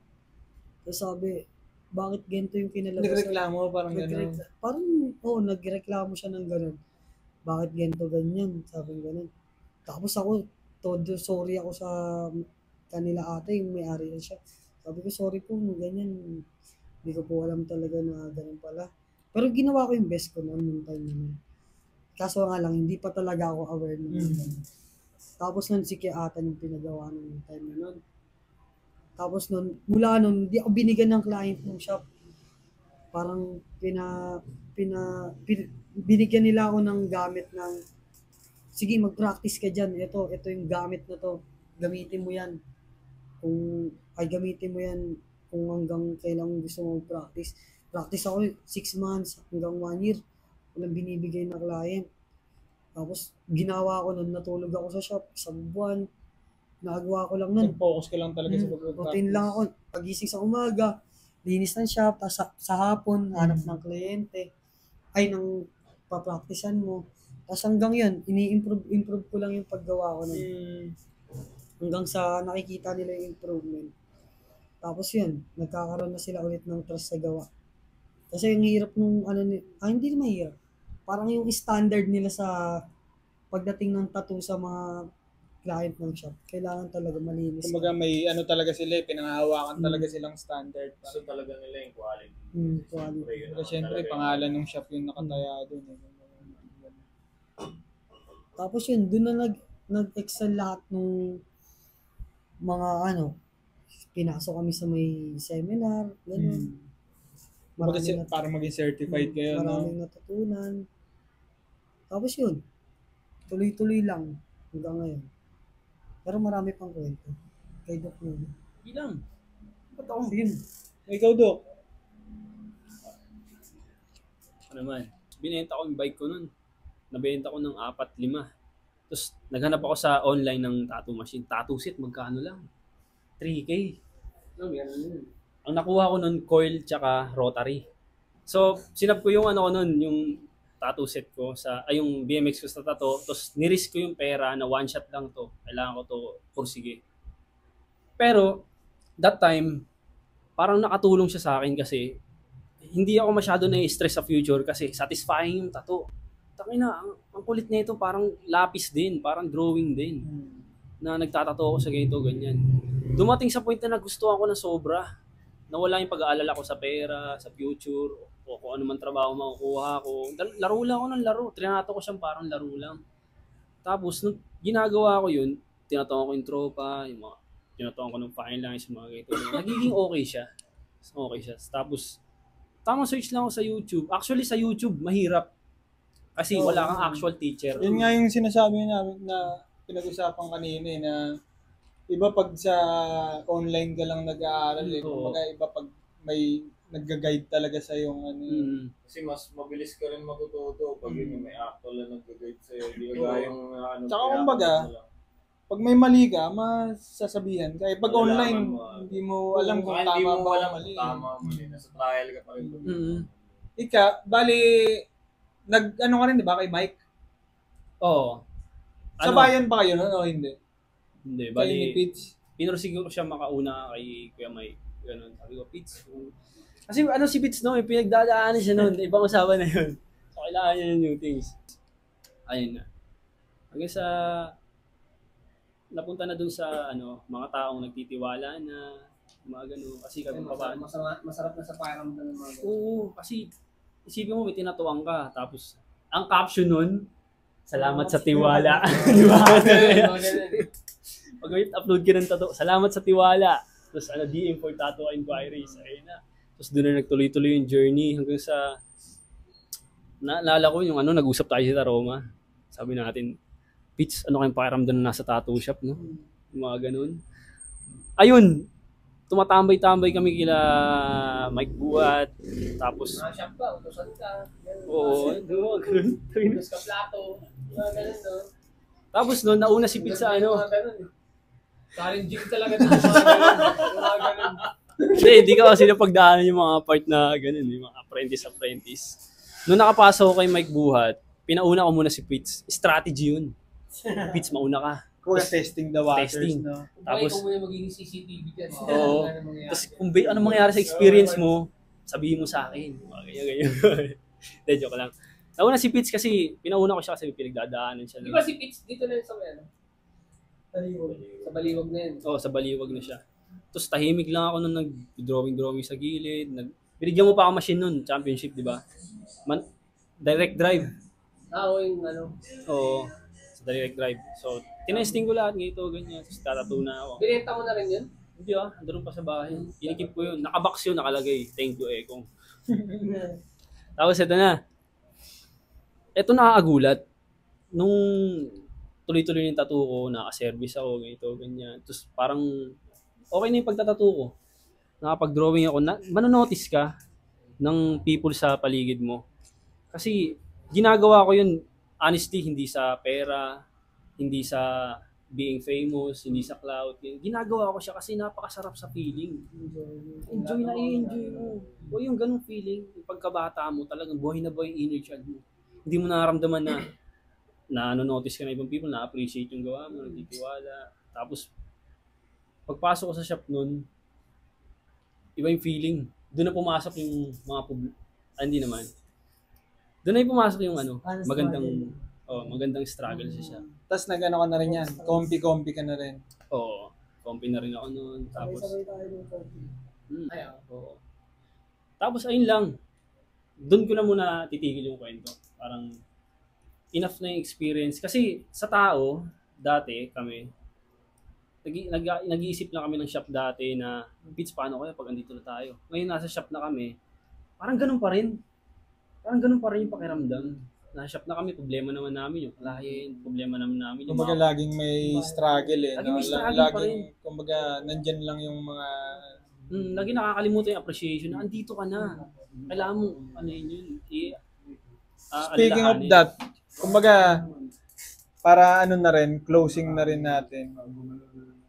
Tapos sabi, bakit ganito yung pinalabas? Nagreklamo, parang gano'n. Parang, nagreklamo siya ng gano'n. Bakit ganito, ganyan? Sabi ng gano'n. Tapos ako, todo sorry ako sa kanila ate, yung may-ari na siya. Sabi ko, sorry po, ganyan. Hindi ko po alam talaga na gano'n pala. Pero ginawa ko yung best ko noon, yung time na. Kaso nga lang, hindi pa talaga ako aware ng ganun. Tapos nun, si Kiatan yung pinagawa ng time na nun. Tapos nun, mula nun, hindi ako binigyan ng client ng shop. Parang binigyan nila ako ng gamit ng, sige, mag-practice ka dyan. Ito yung gamit na to. Gamitin mo yan. Gamitin mo yan kung hanggang kailan gusto mo practice. Practice ako 6 months hanggang 1 year. Walang binibigay na client. Tapos, ginawa ko nun, natulog ako sa shop, isang buwan. Nagawa ko lang nun. Focus ka lang talaga sa pag-practice. Routine lang ako. Pagising sa umaga, linis ng shop, tapos sa hapon, hanap ng kliyente. Ng papracticean mo. Tapos hanggang yun, ini-improve ko lang yung paggawa ko nun. Hanggang sa nakikita nila yung improvement. Tapos yun, nagkakaroon na sila ulit ng trust sa gawa. Kasi yung hirap nung hindi na mahirap. Parang yung standard nila sa pagdating ng tattoo sa mga client ng shop, kailangan talaga malinis. Kumbaga may talaga sila, pinangahawakan talaga silang standard. So talaga nila yung quality. Quality. Kasi syempre, pangalan ng shop yung nakataya doon. Tapos yun, doon na nag-excel lahat ng mga pinasok kami sa may seminar, gano'n. Para maging certified kayo, maraming natutunan. Tapos yun, tuloy-tuloy lang hanggang ngayon. Pero marami pang kwento. Kay Doc muna. Bilang. Sige. Ikaw, Doc. Ano naman, binenta ko yung bike ko nun. Nabenta ko ng 4-5. Tapos naghanap ako sa online ng tattoo machine. Tattoo set, magkano lang? 3K. Ang nakuha ko nun, coil tsaka rotary. So, sinab ko yung yung tattoo set ko yung BMX ko sa tattoo. Tapos nirisk ko yung pera na one shot lang to. Kailangan ko to pursige. Pero, that time, parang nakatulong siya sa akin kasi hindi ako masyado na-stress sa future kasi satisfying yung tattoo. Takina, ang kulit nito parang lapis din, parang drawing din. Na nagtatato ako sa ganito, ganyan. Dumating sa point na nagustuhan ko na sobra. Nawala yung pag-aalala ko sa pera, sa future, o kung ano man trabaho makukuha ko. Laro lang ako ng laro. Trinato ko siyang parang laro lang. Tapos, nung ginagawa ko yun, tinatawa ko yung tropa, tinatawa ko ng fine lines, yung mga ganito. Nagiging okay siya. Okay siya. Tapos, tamang search lang ako sa YouTube. Actually, sa YouTube, mahirap. Kasi wala kang actual teacher. Yun nga yung sinasabi namin na pinag-usapan kanina na iba pag sa online ka lang nag-aaral kumbaga iba pag may nagga-guide talaga sa yung Kasi mas mabilis ka rin matututo pag yun may actual na nagga-guide sa'yo. Hindi ka yung Tsaka kumbaga, pag may mali ka, masasabihan ka. Pag online, hindi mo alam kung tama ba o mali. Tama o mali. Nasa trial ka pa rin. Bali, ka rin, di ba, kay Mike? Oo. Sa bayan ba kayo nun o hindi? Hindi, Kay ni Pitch? pinursigo ko siya makauna kay Kuya Mike. Ganun. Sabi ko, Pitch. Kasi si Pitch no, pinagdadaanan siya nun. Ibang usapan na yun. So, kailangan niya yung new things. Ayun na. Hanggang sa napunta na dun sa mga taong nagtitiwala na mga gano'n. Kasi kami Masarap na sa pakiramdam ng mga Oo, kasi isipin mo may tinatuwang ka. Tapos, ang caption nun, salamat sa tiwala. Di ba? Pag may upload ka ng tattoo, salamat sa tiwala. Tapos DM for tattoo inquiries. Ayun na. Tapos doon na nagtuloy-tuloy yung journey hanggang sa naalala ko yung nag-usap tayo sa Roma. Sabi natin, Pitch, ano kayong pakiramdam na nasa tattoo shop, no? Yung mga ganun. Ayun, tumatambay-tambay kami kila Mike Buat. Tapos shop ba? Utusan ka. Oo, ganun. Utos ka plato. Mga ganun, no? Tapos noon, nauna si Pitch sa Challenging talaga ito. Mga ganun. Hindi ka kasi napagdaanan yung mga part na ganun, yung mga apprentice. Noong nakapasok kay Mike Buhat, pinauna ko muna si Pits. Strategy yun. Pits, mauna ka. Kuya testing the waters, Testing. no? Tapos, Tapos, ikaw muna magiging CCTV dyan. Oo. Ano mangyayari? tapos kung anong mangyari sa experience mo, sabihin mo sa akin. Ganyan. Hindi, joke lang. Nauna si Pits kasi, pinauna ko siya kasi pinagdadaanan siya. Di ba si Pitts dito na yun sa ano? Sa Baliwag na yun. Oo, sa Baliwag na siya. Tapos tahimik lang ako nung nag-drawing sa gilid. Binigyan mo pa ako machine nun, championship, di ba? Direct drive. Oo, yung ano. Oo, sa direct drive. So, tinesting ko lahat ng ito, ganyan. Tapos tatatato na ako. Binenta mo na rin yun? Hindi andun pa sa bahay. Inikip ko yun. Nakabox yun, nakalagay. Thank you, Ekong. Tapos ito na. Ito nakakagulat. Nung tuloy-tuloy yung tattoo ko, naka-service ako, ganito, ganyan. Tapos parang okay na yung pagtatattoo ko. Nakapag-drawing ako. Manonotice ka ng people sa paligid mo. Kasi ginagawa ko yun, honestly, hindi sa pera, hindi sa being famous, hindi sa clout. Ginagawa ko siya kasi napakasarap sa feeling. Enjoy na i-enjoy mo. O yung ganung feeling, yung pagkabata mo, talagang buhay na buhay yung inner child mo. Hindi mo nararamdaman na notice ka na ibang people, na-appreciate yung gawa mo, nagtitiwala. Tapos, pagpasok ko sa shop nun, iba yung feeling. Doon na pumasok yung mga hindi naman. Doon na yung pumasok yung magandang struggle siya. Tapos nag-ano ka na rin yan. Comfy ka na rin. Oo. Comfy na rin ako noon. Tapos, oo. Tapos ayun lang. Doon ko na muna titigil yung kwento. Parang enough na yung experience. Kasi sa tao, dati kami, nag-iisip na kami ng shop dati na, Pits, paano kaya pag andito na tayo? Ngayon nasa shop na kami, parang ganun pa rin. Parang ganun pa rin yung pakiramdam. Nasa shop na kami, problema naman namin yung client, problema naman namin yung Kumbaga laging may struggle eh. Laging may struggle pa rin. Kumbaga nandyan lang yung mga... lagi nakakalimutan yung appreciation na andito ka na. Kailangan mo, yun. Speaking of that, kumbaga, para na rin, closing na rin natin.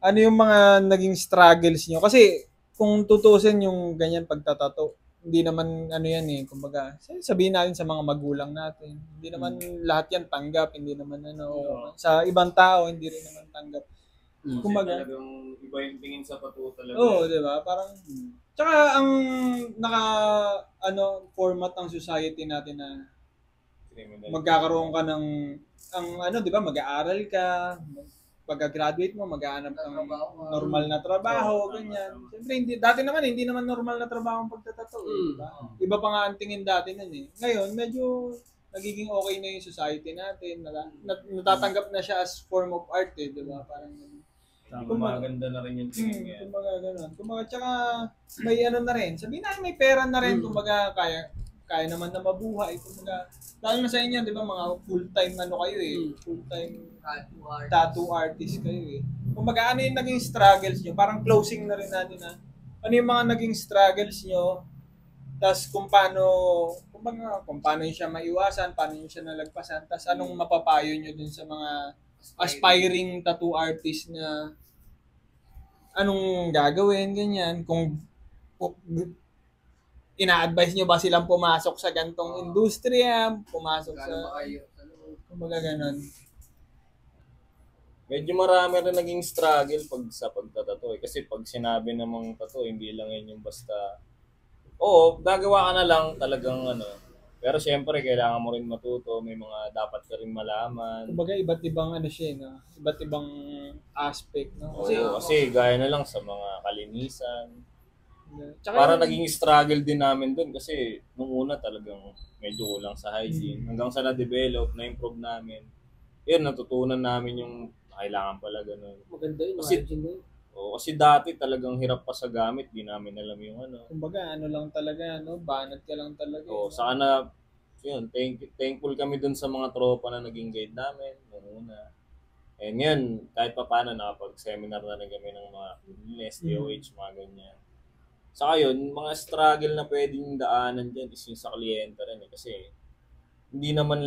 Ano yung mga naging struggles nyo? Kasi kung tutusin yung ganyan pagtatato, hindi naman yan eh, kumbaga, sabihin natin sa mga magulang natin, hindi naman lahat yan tanggap, hindi naman sa ibang tao, hindi rin naman tanggap. Kumbaga, talagang iba yung tingin sa tattoo talaga. Oo, di ba? Parang, tsaka ang format ng society natin na magkakaroon ka ng, di ba, mag-aaral ka, pagka-graduate mo, maghahanap ng normal na trabaho, ganyan. Siyempre, dati naman, hindi naman normal na trabaho ang pagtatato. Diba? Iba pa nga ang tingin dati nun eh. Ngayon, medyo nagiging okay na yung society natin. Natatanggap na siya as form of art eh, di ba? Parang, maganda na rin yung tingin niya. Kumbaga gano'n. Kumbaga, tsaka may na rin. Sabihin na may pera na rin. Kumbaga, kaya naman na mabuhay. Kumbaga, lalo na sa inyo, di ba, mga full-time kayo eh. Full-time tattoo artist kayo eh. Kumbaga, ano yung naging struggles nyo? Parang closing na rin natin na. Ano yung mga naging struggles nyo? Tapos kung paano yung siya maiwasan, paano yung siya nalagpasan, tapos anong mapapayo nyo dun sa mga aspiring tattoo artist na anong gagawin, ganyan. Kung ina-advise nyo ba silang pumasok sa gantong industriya, pumasok sa... Kumbaga ganon. Medyo marami rin naging struggle sa pagtatato eh. Kasi pag sinabi namang tattoo, hindi lang yan yung basta... Oo, gagawa ka na lang talagang Pero syempre, kailangan mo rin matuto. May mga dapat ka rin malaman. Kumbaga, iba't ibang siya, no? Iba't ibang aspect, no? Kasi gaya na lang sa mga kalinisan. Tsaka Para naging struggle din namin dun kasi nung una talagang medyo kulang sa hygiene. Hanggang sa na-develop, na-improve namin. Yun, natutunan namin yung kailangan pala ganun. Maganda yun, hygiene na yun. Kasi dati talagang hirap pa sa gamit, di namin alam yung Kumbaga, lang talaga, banat ka lang talaga. Saka na, yun, thankful kami dun sa mga tropa na naging guide namin nung una. And yun, kahit pa paano nakapag-seminar na rin kami ng mga SDOH, mga ganyan. Saka yun, mga struggle na pwedeng daanan dyan is yung sa kliyente rin eh. Kasi hindi naman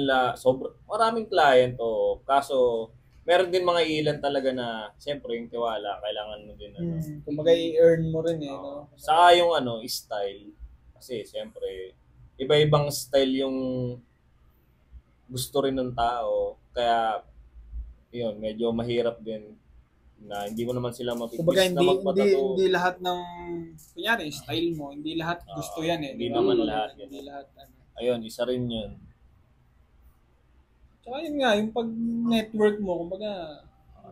maraming client kaso meron din mga ilan talaga na siyempre yung tiwala, kailangan mo din kumbaga i-earn mo rin eh. No? Saka yung style, kasi siyempre iba-ibang style yung gusto rin ng tao. Kaya, yun, medyo mahirap din na hindi mo naman sila Kumbaga, mapipis na hindi magpatato. lahat ng, kunyari, style mo, hindi lahat gusto yan eh. Hindi di ba? naman lahat. Hindi lahat. Ano. Ayun, isa rin yun. Tsaka yun nga, yung pag-network mo, kumbaga,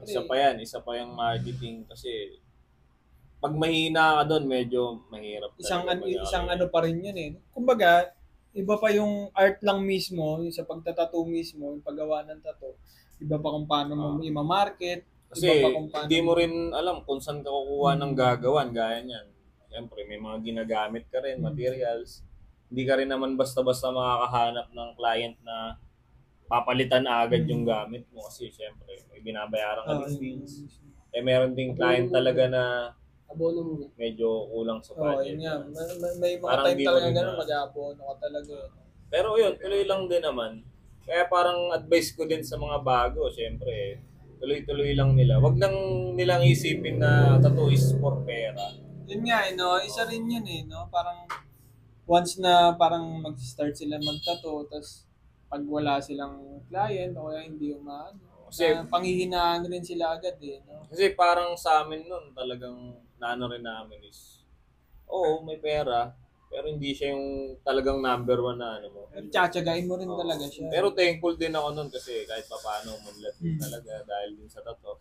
Isa pa yung marketing kasi pag mahina ka doon, medyo mahirap. isang talaga mangyari. isang ano pa rin yun eh. Kumbaga, iba pa yung art lang mismo, yung sa pagtatattoo mismo, yung paggawa ng tattoo. Iba pa kung paano mo i-market. Kasi Iba pa kung paano hindi mo rin alam kung saan ka kukuha ng gagawan, gaya niyan. Siyempre, may mga ginagamit ka rin, materials. Hindi ka rin naman basta-basta makakahanap ng client na papalitan agad yung gamit mo kasi siyempre may binabayaran ka din fees. Meron ding client talaga na Abono muna. medyo kulang sa Oo, budget. yun nga. May mga Parang time di mo talaga rin gano'n, na- mag-aabono ka talaga. Pero yun, tuloy lang din naman. Kaya parang advice ko din sa mga bago, siyempre, tuloy-tuloy lang nila. Wag lang nilang isipin na tattoo is for pera. Yun nga, no? Isa rin yun eh, no? Parang once na parang mag-start sila mag-tattoo, tapos pag wala silang client o kaya hindi umaano, Kasi- panghihinaan rin sila agad eh, no? Kasi parang sa amin nun, talagang naano rin namin is, oo, may pera, pero hindi siya yung talagang number one na ano mo. Tsatsagain mo rin talaga siya. Pero thankful din ako nun kasi kahit paano mulat din talaga dahil din sa tattoo.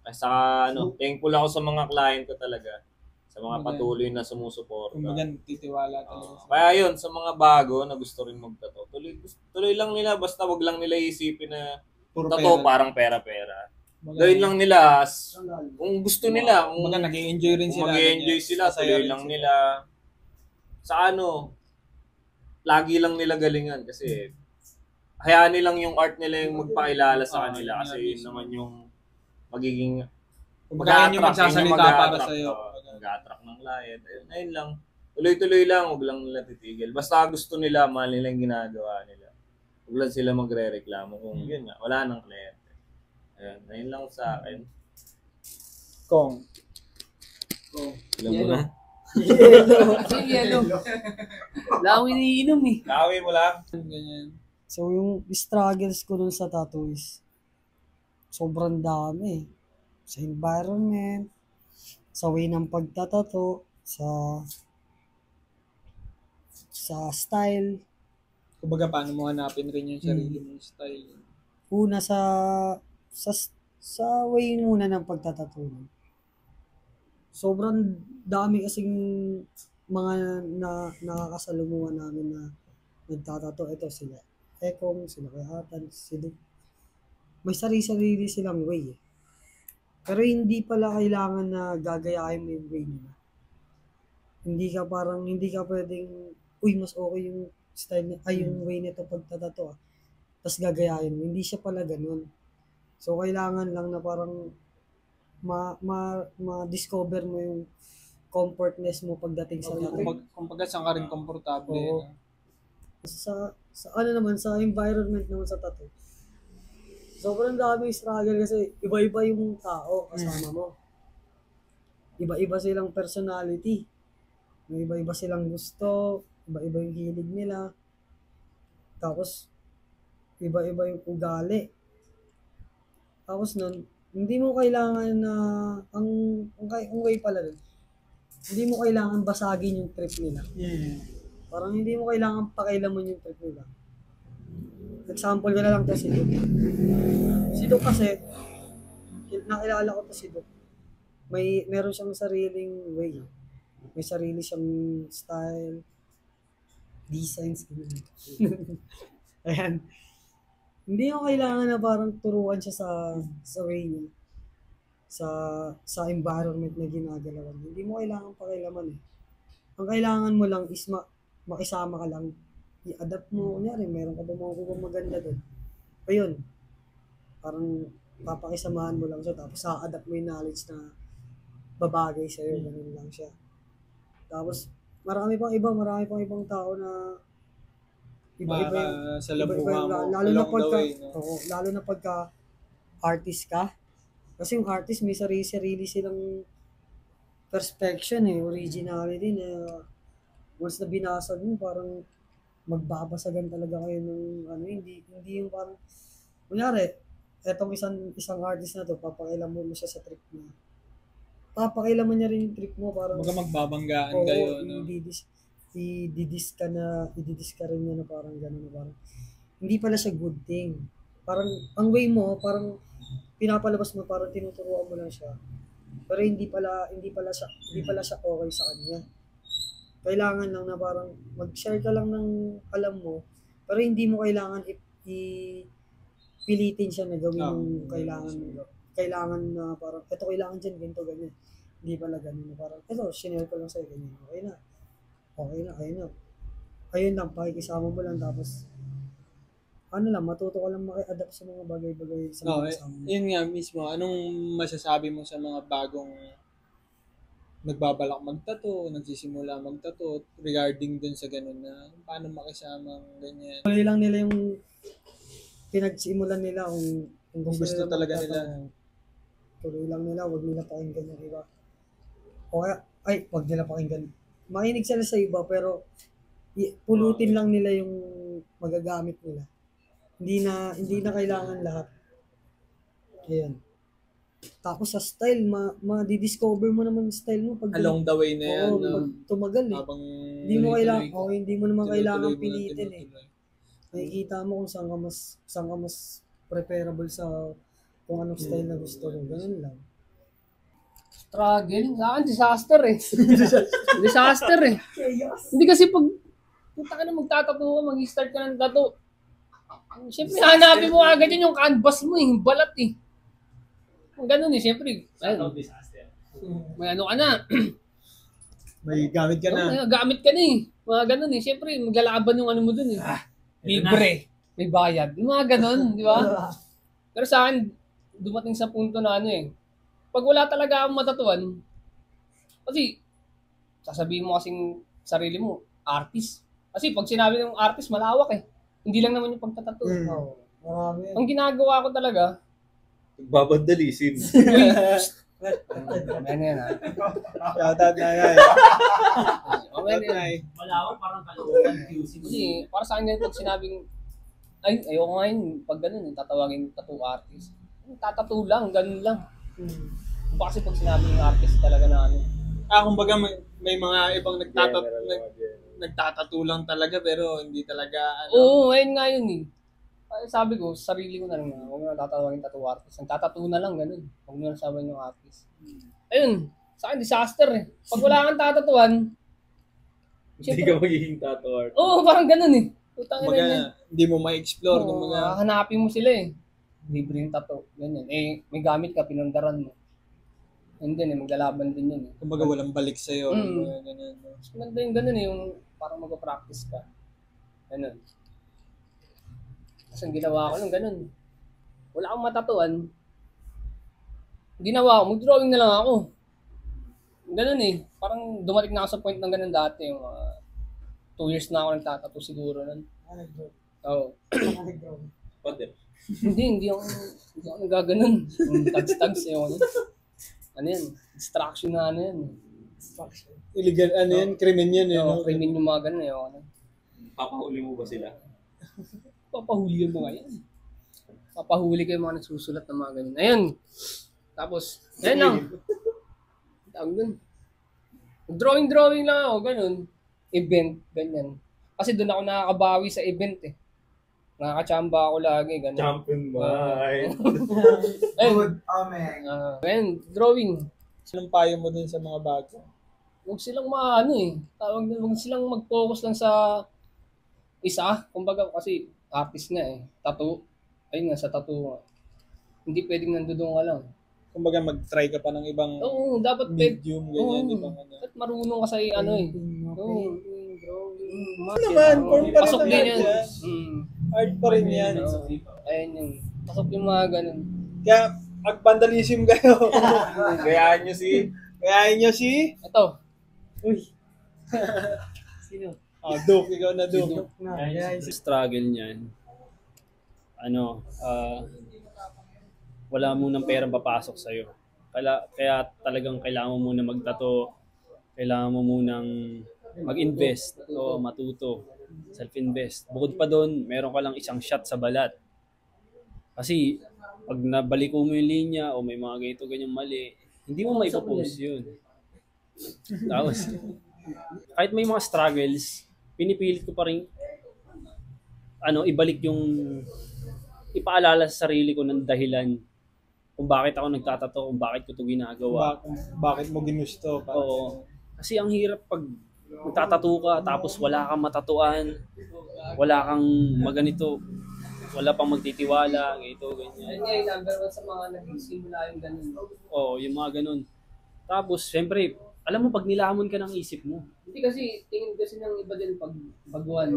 Saka thankful ako sa mga client ko talaga. Sa mga patuloy na sumusuporta. Kumbaga, titiwala talaga. Kaya yun, sa mga bago na gusto rin magtato, tuloy lang nila, basta wag lang nila isipin na Puro tato pera. parang pera-pera. Gawin lang nila, kung gusto nila, kung Kumbaga, nag-i-enjoy rin sila. mag-enjoy ganyan. sila, Masaya tuloy rin lang sila. nila. Sa lagi lang nila galingan kasi hayaan nilang yung art nila yung magpakilala sa kanila kasi yun naman yung magiging Kumbaga, yun yung magsasalita para mag-a-attract, sa'yo. mag-a-attract ng client. Ayun lang. Tuloy-tuloy lang, huwag lang nila titigil. Basta gusto nila, mahal nila yung ginagawa nila. Huwag lang sila magre-reklamo kung yun nga, wala nang kliyente. Ayun lang sa akin. Kong. Alam mo na. Kasi yellow. Wala akong iniinom eh. Nakawin mo lang. Ganyan. So, yung struggles ko dun sa tattoo is sobrang dami. Sa environment, sa way ng pagtatato, sa style. Kumbaga, paano mo hanapin rin yung sarili mong style. Una sa way muna ng pagtatato. Sobrang dami kasing mga nakakasalumuhan namin na nagtatato. Ito sila Ekong, sila Kayatan, sila. May sarili-sarili silang way eh. Pero hindi pala kailangan na gagayahin mo yung way nila. Hindi ka pwedeng, mas okay yung style, yung way nito pagtatato ah. Tapos gagayahin mo. Hindi siya pala ganun. So, kailangan lang na parang ma-discover mo yung comfortness mo pagdating sa tattoo. Kumbaga, saan ka rin komportable. Oo. no? Sa environment naman sa tattoo. Sobrang daming struggle kasi iba-iba yung tao kasama mo. Iba-iba silang personality. May iba-iba silang gusto, iba-iba yung hilig nila. Tapos, iba-iba yung ugali. Tapos nun, hindi mo kailangan na, ang way pala nun, hindi mo kailangan basagin yung trip nila. Parang hindi mo kailangan pakialaman yung trip nila. Example ko na lang to si Duke. Si Duke kasi, nakilala ko to si Duke. Meron siyang sariling way. May sarili siyang style, designs. Ayan. Hindi mo kailangan na parang turuan siya sa way niya. Sa environment na ginagalawan. Hindi mo kailangan pakialaman eh. Ang kailangan mo lang is makisama ka lang. I-adapt mo. Kunyari, meron ka ba makukuha maganda doon? Ayun. Parang papakisamahan mo lang siya. Tapos sa-adapt mo yung knowledge na babagay sa'yo. Ganun lang siya. Tapos, marami pang ibang tao na iba-iba yung Sa labuha mo. lalo na along the pagka way, no? lalo na pagka artist ka. Kasi yung artist may sarili silang perspection eh, originality na once na binasag mo parang magbabasagan talaga kayo ng ano, hindi yung parang, kunyari, etong isang artist na to, papakilaman mo siya sa trip niya. Papakilaman niya rin yung trip mo, parang, Kumbaga magbabanggaan oo, kayo, no? ididis ka rin niya na parang gano'n, na parang, hindi pala siya good thing. Parang, ang way mo, parang, pinapalabas mo, parang tinuturuan mo lang siya. Pero hindi pala siya okay sa kanya. Kailangan lang na parang mag-share ka lang ng alam mo, pero hindi mo kailangan pilitin siya na gawin yung kailangan na parang, eto kailangan dyan, ganito, ganyan. Hindi pala ganun na parang, eto, sinare ko lang sa'yo, ganyan. Okay na. Ayun lang, pakikisama mo lang, tapos, ano lang, matuto ka lang maki-adapt sa mga bagay-bagay sa mga kasama mo. Yun nga mismo, anong masasabi mo sa mga bagong nagbabalak magtato, nagsisimula magtato, regarding dun sa ganun na paano makisamang ganyan? Tuloy lang nila yung pinagsimulan nila kung Gusto talaga nila. Tuloy lang nila, wag nila pakinggan yung iba. O kaya, wag nila pakinggan. Makinig sila sa iba, pero pulutin lang nila yung magagamit nila. Hindi na kailangan lahat. Ayan. Tapos sa style, ma-discover mo naman yung style mo pag Along the way na yan, oo, no? pag tumagal eh. Habang Hindi mo naman kailangan tinutuloy mo na, pilitin eh. tinutuloy. Makikita mo kung saan ka mas preferable sa kung anong style na gusto mo. Ganun lang. Struggle. Sa akin, disaster eh. Disaster eh. Hindi kasi pag punta ka na magtatato ka, mag-start ka ng tato. Siyempre, hanapin mo agad yun yung canvas mo eh, yung balat eh. Ganun eh, siyempre. Ayun. May ano ka na. May gamit ka na. May gamit ka na eh. Mga ganun eh. Siyempre, maglalaban yung ano mo dun eh. Libre. May bayad. Yung mga ganun, di ba? Pero sa akin, dumating sa punto na ano eh. Pag wala talaga akong matatuan, kasi sasabihin mo kasing sarili mo, artist. Kasi pag sinabi ng artist, malawak eh. Hindi lang naman yung pagtatato. Oo. Marami. Ang ginagawa ko talaga, Babandalisin. ano yan ha? Shoutout na yan. Ano yan? Malawak, parang kalukuhan. Kasi para sa akin ganito, pag sinabing, ayoko nga yun, pag ganun, tatawagin tattoo artist. Tatattoo lang, ganun lang. Kasi pag sinabi yung artist talaga na ano. Kumbaga may mga ibang nagtatato lang talaga pero hindi talaga Oo, ayun nga yun eh. Sabi ko, sarili ko na lang, huwag mo na tatawagin tattoo artist. Ang tatattoo na lang, ganun. Huwag mo na sabihin yung artist. Ayun, sa akin, disaster eh. Pag wala kang tatatuan, Hindi ka magiging tattoo artist. oo, parang ganun eh. Utang kumbaga ina hindi mo ma-explore. Oo, Kumbaga, hanapin mo sila eh. Libre yung tattoo. Ganyan. May gamit ka, pinundaran mo. Yun din eh, maglalaban din yun eh. kumbaga walang balik sa'yo. Mm. Kumbaga, ganun. Mas maganda yung ganun eh, yung parang mag-practice ka. Ganun. Tapos ang ginawa ko nung ganun. Wala akong matatuan. Ginawa ko, mag-drawing na lang ako. Ganun eh. Parang dumating na ako sa point ng ganun dati. Yung 2 years na ako nagtatato siguro nun. Oo. Hindi ako nagaganon. Tags-tags yung ano yan, distraction na ano yan. Illegal, yan, krimen yan. Oo, krimen yung mga ganun eh. Ano. Papahuli mo ba sila? Papahuli yung mga yan. Papahuli kayo mga nagsusulat ng mga ganun. Ayun. Tapos, ayun lang. Tawag dun. Drawing lang ako, ganun. Event, ganyan. Kasi doon ako nakakabawi sa event eh. Nakakachamba ako lagi, ganun. Champion mind. Ayun. Amen. Ayun, drawing. Anong payo mo dun sa mga bago? Huwag silang maano eh. Huwag silang mag-focus lang sa isa. Kumbaga kasi artist nga eh. Tattoo. Ayun nga, sa tattoo. Hindi pwedeng nandoon ka lang. Kumbaga mag-try ka pa ng ibang Oo, dapat medium, ganyan, Oo. ibang ano. At marunong ka sa ano eh. Oo. Ano naman, form pa rin Pasok ng din art yan. yan. Art pa rin yan. Ayun yun. Pasok yung mga ganun. Kaya, mag-vandalism kayo. Gayaan nyo si... Kayain nyo si... Ito. Uy. Sino? Duke, ikaw na Duke. Struggle niyan. Wala munang perang papasok sa'yo. Kaya talagang kailangan mo muna magtato. Kailangan mo munang mag-invest o matuto. Self-invest. Bukod pa doon, meron ka lang isang shot sa balat. Kasi pag nabaliko mo yung linya o may mga ganito ganyang mali, hindi mo maipopost yun. Tapos, kahit may mga struggles, pinipilit ko pa rin ibalik yung ipaalala sa sarili ko ng dahilan kung bakit ako nagtatato, kung bakit ko ito ginagawa. Bakit mo ginusto? Oo. Kasi ang hirap pag magtatato ka tapos wala kang matatuan, wala kang maganito, wala pang magtitiwala, ganito, ganyan. Ayun nga yung number one sa mga nagsisimula yung ganun. Oo, yung mga ganun. Tapos, syempre, alam mo, pag nilamon ka ng isip mo. Hindi kasi, tingin kasi ng iba din pag baguhan,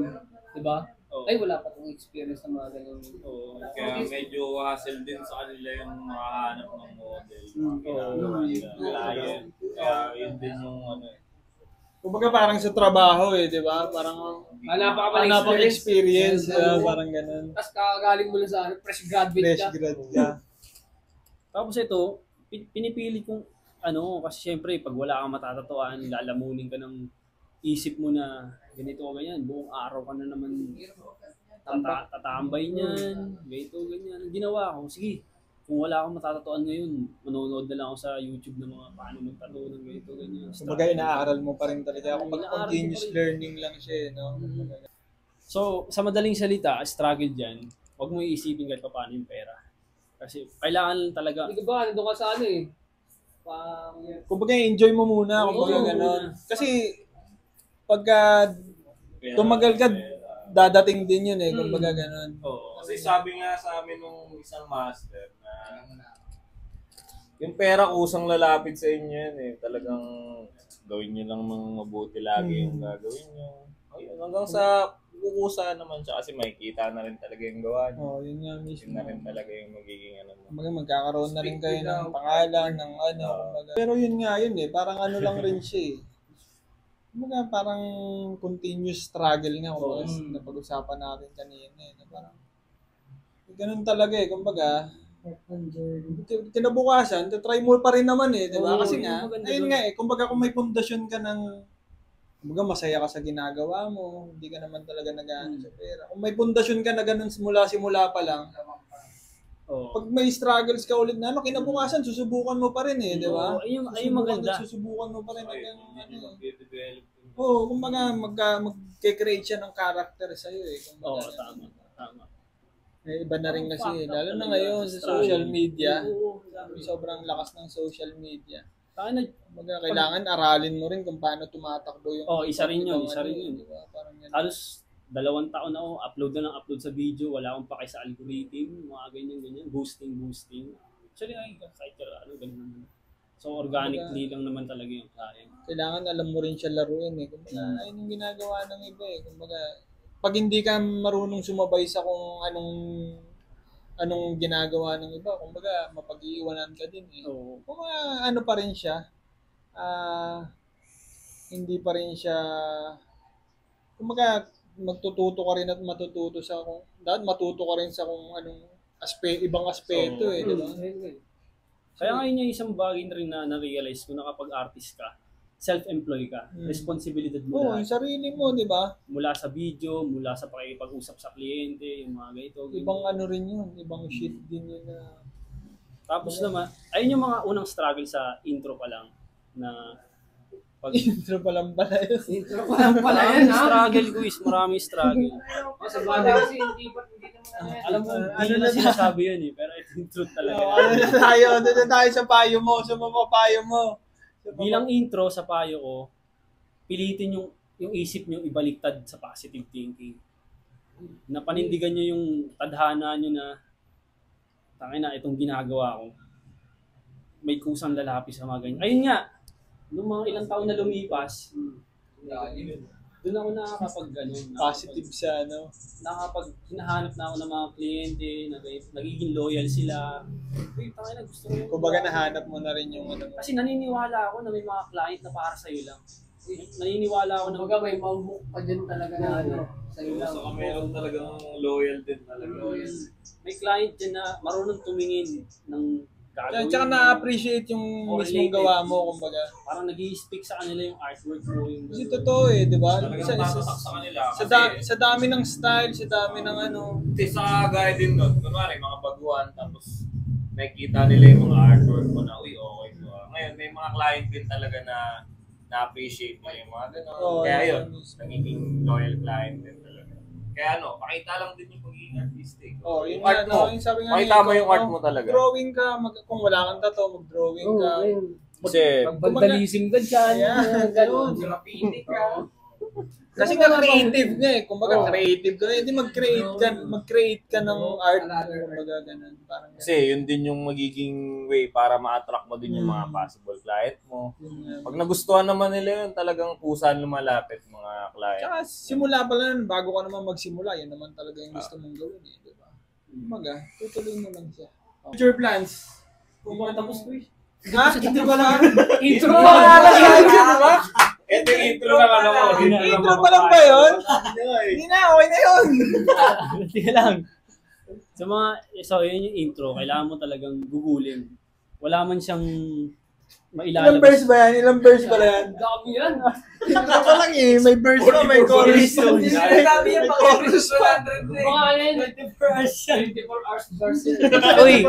di ba? Oo. Ay, wala pa tong experience ng mga ganun. Oo. Kaya medyo hassle din sa kanila yung makahanap ng model. Oo. Client. Kaya yun din yung Kumbaga parang sa trabaho di ba? Parang Hanap ka experience, parang ganun. Tapos kakagaling mo lang sa fresh graduate Fresh ka. grad ka. Tapos ito, pinipili kong kasi syempre pag wala kang matatatuan, lalamunin ka ng isip mo na ganito o ganyan, buong araw ka na naman tatambay niyan, ganito ganyan. Ang ginawa ko, sige, kung wala akong matatatuan ngayon, manonood na lang ako sa YouTube ng mga paano magtato ng ganito ganyan. Kumbaga inaaral mo pa rin talaga. Kumbaga continuous learning lang siya, no? So, sa madaling salita, struggle dyan, huwag mo iisipin kahit pa paano yung pera. Kasi kailangan talaga. Hindi ba, nandun ka sa Kumbaga enjoy mo muna, kumbaga ganun. Kasi pagka tumagal ka, dadating din yun kumbaga ganun. Oo. Kasi sabi nga sa amin nung isang master na yung pera kusang lalapit sa inyo yan Talagang gawin nyo lang ng mabuti lagi yung gagawin nyo. Ayun, hanggang sa kukusa naman siya kasi makikita na rin talaga yung gawa nyo. Yun nga mismo. Yun na rin talaga yung magiging mo. Kumbaga magkakaroon na rin kayo ng pangalan, ng kumbaga. Pero yun nga yun parang lang rin siya Kumbaga parang continuous struggle nga kumbaga napag-usapan natin kanina na parang ganun talaga kumbaga kinabukasan, try mo pa rin naman di ba? Kasi nga, ayun nga kumbaga kung may pundasyon ka ng kumbaga masaya ka sa ginagawa mo, hindi ka naman talaga nag-aano sa pera. Kung may pundasyon ka na ganun simula pa lang, pag may struggles ka ulit na kinabukasan, susubukan mo pa rin di ba? Ayun maganda. Susubukan mo pa rin kumbaga mag-create siya ng character sa'yo kumbaga. Tama. Iba na rin kasi, lalo na ngayon sa social media, sobrang lakas ng social media. Kumbaga, kailangan aralin mo rin kung paano tumatakbo yung... isa rin yun. Diba? Parang yan. Halos 2 taon na ako, upload na lang upload sa video, wala akong pake sa algorithm, mga ganyan, boosting. Actually, kahit ganun naman. So, organically lang naman talaga yung kaya. Kailangan alam mo rin siya laruin Kumbaga, ayun yung ginagawa ng iba Kumbaga, pag hindi ka marunong sumabay sa kung anong ginagawa ng iba, kumbaga mapag-iiwanan ka din Kumbaga, pa rin siya. Hindi pa rin siya kumbaga magtututo ka rin at matututo sa matuto ka rin sa kung anong ibang aspeto di ba? Kaya ngayon yung isang bagay na rin na na-realize ko na kapag artist ka, self-employed ka, responsibilidad mo yung sarili mo, di ba? Mula sa video, mula sa pakikipag-usap sa kliyente, yung mga ganito. Ibang rin yun, ibang shit din yun na... Tapos naman, ayun yung mga unang struggle sa intro pa lang, na intro pa lang pala yun. Intro pa lang pala yan, Maraming struggle. Sa bagay kasi hindi naman alam mo, hindi na sinasabi yun pero ito yung truth talaga. Doon na tayo sa payo mo, sa mapapayo mo. Bilang intro sa payo ko, pilitin yung isip nyo ibaliktad sa positive thinking. Napanindigan nyo yung tadhana nyo na tangina itong ginagawa ko. May kusang lalapi sa mga ganyan. Ayun nga, nung mga ilang taon na lumipas, doon ako positive sa hinahanap na ako ng mga kliyente, nagiging loyal sila. Tangina, gusto ko yung... Kumbaga nahanap mo na rin yung Kasi naniniwala ako na may mga client na para sa'yo lang. Naniniwala ako na... Kumbaga may mamuk pa dyan talaga na sa'yo lang. So, meron talagang loyal din talaga. May client dyan na marunong tumingin ng Tsaka na-appreciate yung mismong gawa mo, kumbaga. Parang nag-i-speak sa kanila yung artwork mo. Yung Kasi totoo eh, di ba? Sa kanila. Sa dami ng style, sa dami ng ano. Kasi sa gaya din nun, kunwari mga baguhan, tapos nakikita nila yung mga artwork mo na, uy, okay to. Ngayon, may mga client din talaga na na-appreciate nila yung mga gano'n. Oo, Kaya yun. yun, nagiging loyal client din talaga. Kaya ano, pakita lang din yung pagiging artistic. Oh, yun Yung art nga, mo. no, yung sabi nga Pakita mo yung art mo talaga. Drawing ka, kung wala kang tattoo, mag-drawing ka. Kasi, Vandalism ka dyan. Yeah, Ganun. graffiti ka. Kasi nga creative nga eh. Kumbaga creative ka. Hindi mag-create ka ng art. Kumbaga ganun. Parang ganun. kasi yun din yung magiging way para ma-attract mo din yung mga possible client mo. Pag nagustuhan naman nila yun, talagang kusan lumalapit mga client. Tsaka simula pa lang, bago ka naman magsimula, yun naman talaga yung gusto mong gawin eh. Diba? Kumbaga, tutuloy mo lang siya. Future plans. Kung tapos ko eh. Ha? Ito ba lang? Intro Ito pa lang yan. diba? Ito yung intro na ano ko. Intro pa lang ba yun? Hindi na, okay na yun. Sige lang. So yun yung intro, kailangan mo talagang gugulin. Wala man siyang mailalabas. Ilang verse ba yan? Ilang verse ba yan? Dami yan. Intro pa lang eh. May verse pa, may chorus. Dami yan. May chorus pa. Mga yan. 24 hours version. Uy,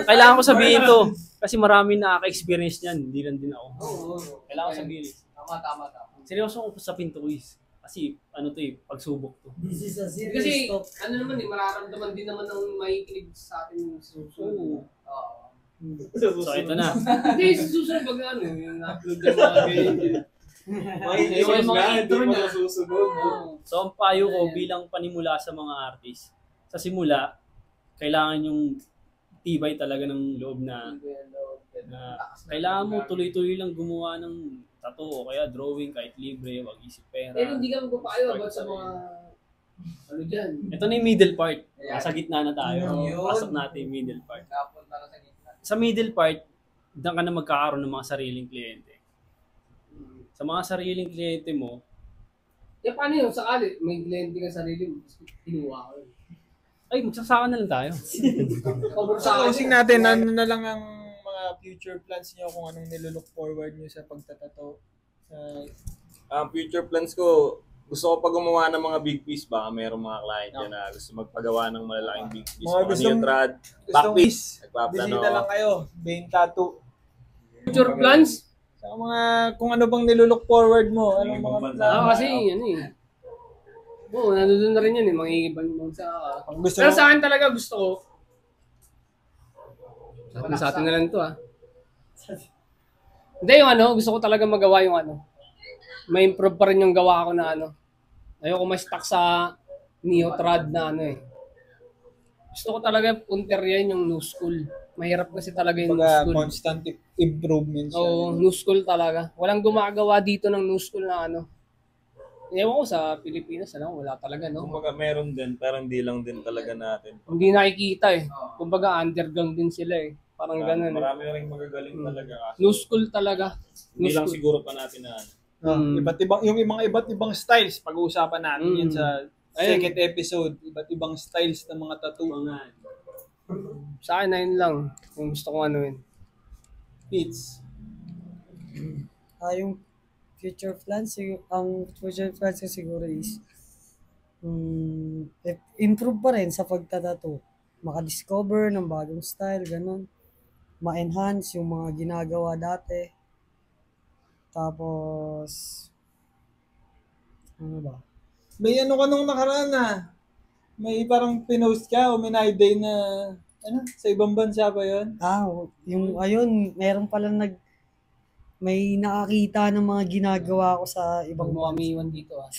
kailangan ko sabihin to. Kasi marami nakaka-experience niyan, hindi lang din ako. Kailangan ko sabihin. Tama. Seryoso ko sa pinto quiz. Kasi ano to pagsubok to. This is a serious Kasi, talk. ano naman mararamdaman din naman ng makikinig sa atin yung susunod. So ito na. Hindi, susunod pag ano, yung upload yung mga ganyan. Yung mga intro niya. So ang payo ko bilang panimula sa mga artist, sa simula, kailangan yung tibay talaga ng loob na kailangan mo tuloy-tuloy lang gumawa ng tattoo o kaya drawing kahit libre, wag isip pera. Hindi ka magpapayo about sa mga ano dyan. Ito na yung middle part. Nasa gitna na tayo. Pasok natin yung middle part. Sa middle part, diyan ka na magkakaroon ng mga sariling kliyente. Sa mga sariling kliyente mo, Paano yun? Sakali, may kliyente ka sarili mo. Kinuha ko yun. ay, magsasaka na lang tayo. Sa closing natin, ano na lang ang mga future plans niyo kung anong nilook forward niyo sa pagtatato? Ang future plans ko, gusto ko pa gumawa ng mga big piece. Baka mayroong mga client dyan na gusto magpagawa ng malalaking big piece. Mga Mga gustong- neotrad, back Gustong piece. Nagpaplano. Bisita lang kayo, Bane Tattoo. Future plans? Sa mga, kung ano bang nilook forward mo, anong mga plans? Kasi ano eh. Oo, nandun na rin yun eh. Mangingibang sa Ang gusto Pero mo, sa akin talaga gusto ko. Sa atin na lang to ah. Hindi yung ano, gusto ko talaga magawa yung ano. May improve pa rin yung gawa ko na ano. Ayoko ma-stuck sa neotrad na ano eh. Gusto ko talaga punterian yung new school. Mahirap kasi talaga yung new mga school. constant improvements. Oo, new school talaga. Walang gumagawa dito ng new school na ano. Ewan ko sa Pilipinas, ano, wala talaga, no? Kumbaga meron din, pero hindi lang din talaga natin. Hindi nakikita eh. Kumbaga underground din sila eh. Parang ganun eh. Marami rin magagaling talaga. Kaso, New school talaga. hindi New lang school. siguro pa natin na ano. Iba't ibang styles, pag-uusapan natin yan sa Ayun. second episode. Iba't ibang styles ng mga tattoo. Sa akin na yun lang. Kung gusto kong ano yun. Beats. Yung future plans, ang future plans ko siguro is improve pa rin sa pagtatato. Maka-discover ng bagong style, ganun. Ma-enhance yung mga ginagawa dati. Tapos, ano ba? May ano ka nung nakaraan may parang pinost ka o minayday na sa ibang bansa ba yun? Yung ayun, meron palang may nakakita ng mga ginagawa ko sa ibang Huwag mo bansa. kami iwan dito ah.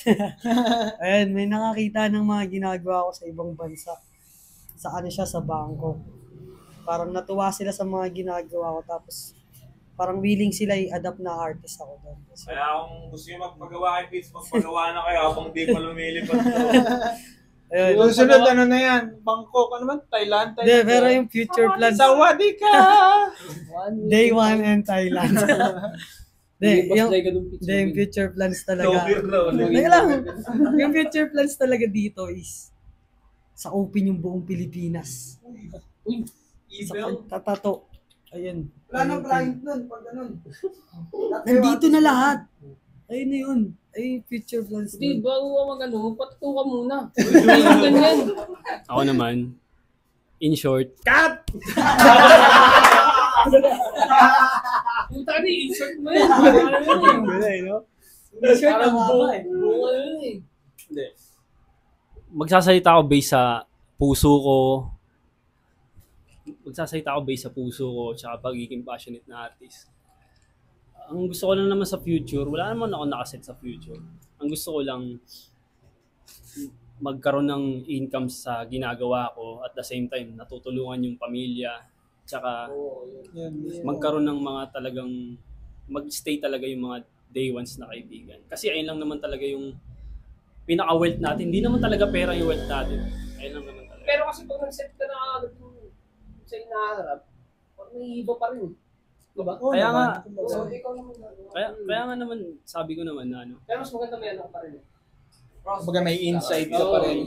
Ayun, may nakakita ng mga ginagawa ko sa ibang bansa. Sa ano siya, sa bangko. Parang natuwa sila sa mga ginagawa ko, tapos parang willing sila i-adapt na artist ako doon. So, Kaya kung gusto nyo magpagawa kay Pitts, magpagawa na kayo habang di pa lumilipat to. ayun. Yung sunod na yan? Bangkok, ano man? Thailand? Hindi, pero yung future plans, Sawadee ka! day 1 and Thailand. Hindi, yung, Basta ka dun pizza. yung future plans talaga. No, Teka lang, yung future plans talaga dito is sa open yung buong Pilipinas. Uy, Sa pagtatato. Ayun. Wala nang client nun, pag ganun. Nandito na lahat. Ayun na yun. Ay, future plans Hindi, na. bago ka mag-ano, magpatuto ka muna. Hindi yung ganyan. Ako naman, in short, Cut! Puta ka insert mo yan. Ano yun eh. T-shirt Parang na buong mama eh. ano yun eh. hindi. Magsasalita ako based sa puso ko. Magsasalita ako based sa puso ko tsaka pagiging passionate na artist. Ang gusto ko lang naman sa future, wala naman ako nakaset sa future. Ang gusto ko lang magkaroon ng income sa ginagawa ko at the same time natutulungan yung pamilya tsaka magkaroon ng mga talagang magstay talaga yung mga day ones na kaibigan. Kasi ayun lang naman talaga yung pinaka-wealth natin. Hindi naman talaga pera yung wealth natin. Ayun lang naman talaga. Pero kasi pag nag-set ka na agad sa inaharap, may iba pa rin. Diba? Kaya nga, So, ikaw naman kaya nga naman, sabi ko naman na ano, Pero mas maganda may ano ka pa rin. Kumbaga may insight ka pa rin.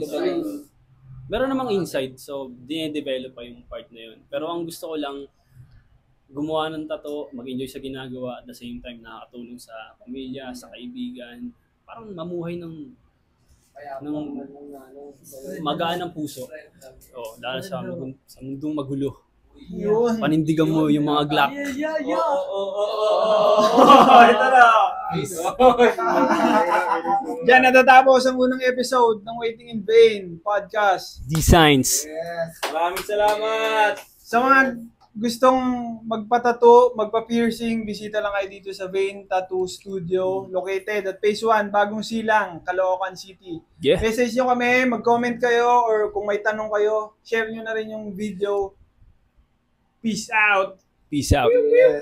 meron namang insight, so dine-develop pa yung part na yun. Pero ang gusto ko lang, gumawa ng tattoo, mag-enjoy sa ginagawa, at the same time nakakatulong sa pamilya, sa kaibigan, parang mamuhay ng magaan ng puso. Oh, dahil sa mundong magulo. Yun. Panindigan mo yung mga glock. Ito na. Diyan natatapos ang unang episode ng Waiting in Vain podcast. Designs. Maraming salamat! Sa mga gustong magpatato, magpa-piercing, bisita lang kayo dito sa Vain Tattoo Studio, located at Phase 1, Bagong Silang, Caloocan City. Yeah. Message nyo kami, mag-comment kayo, or kung may tanong kayo, share nyo na rin yung video. Peace out! Peace out. Yes.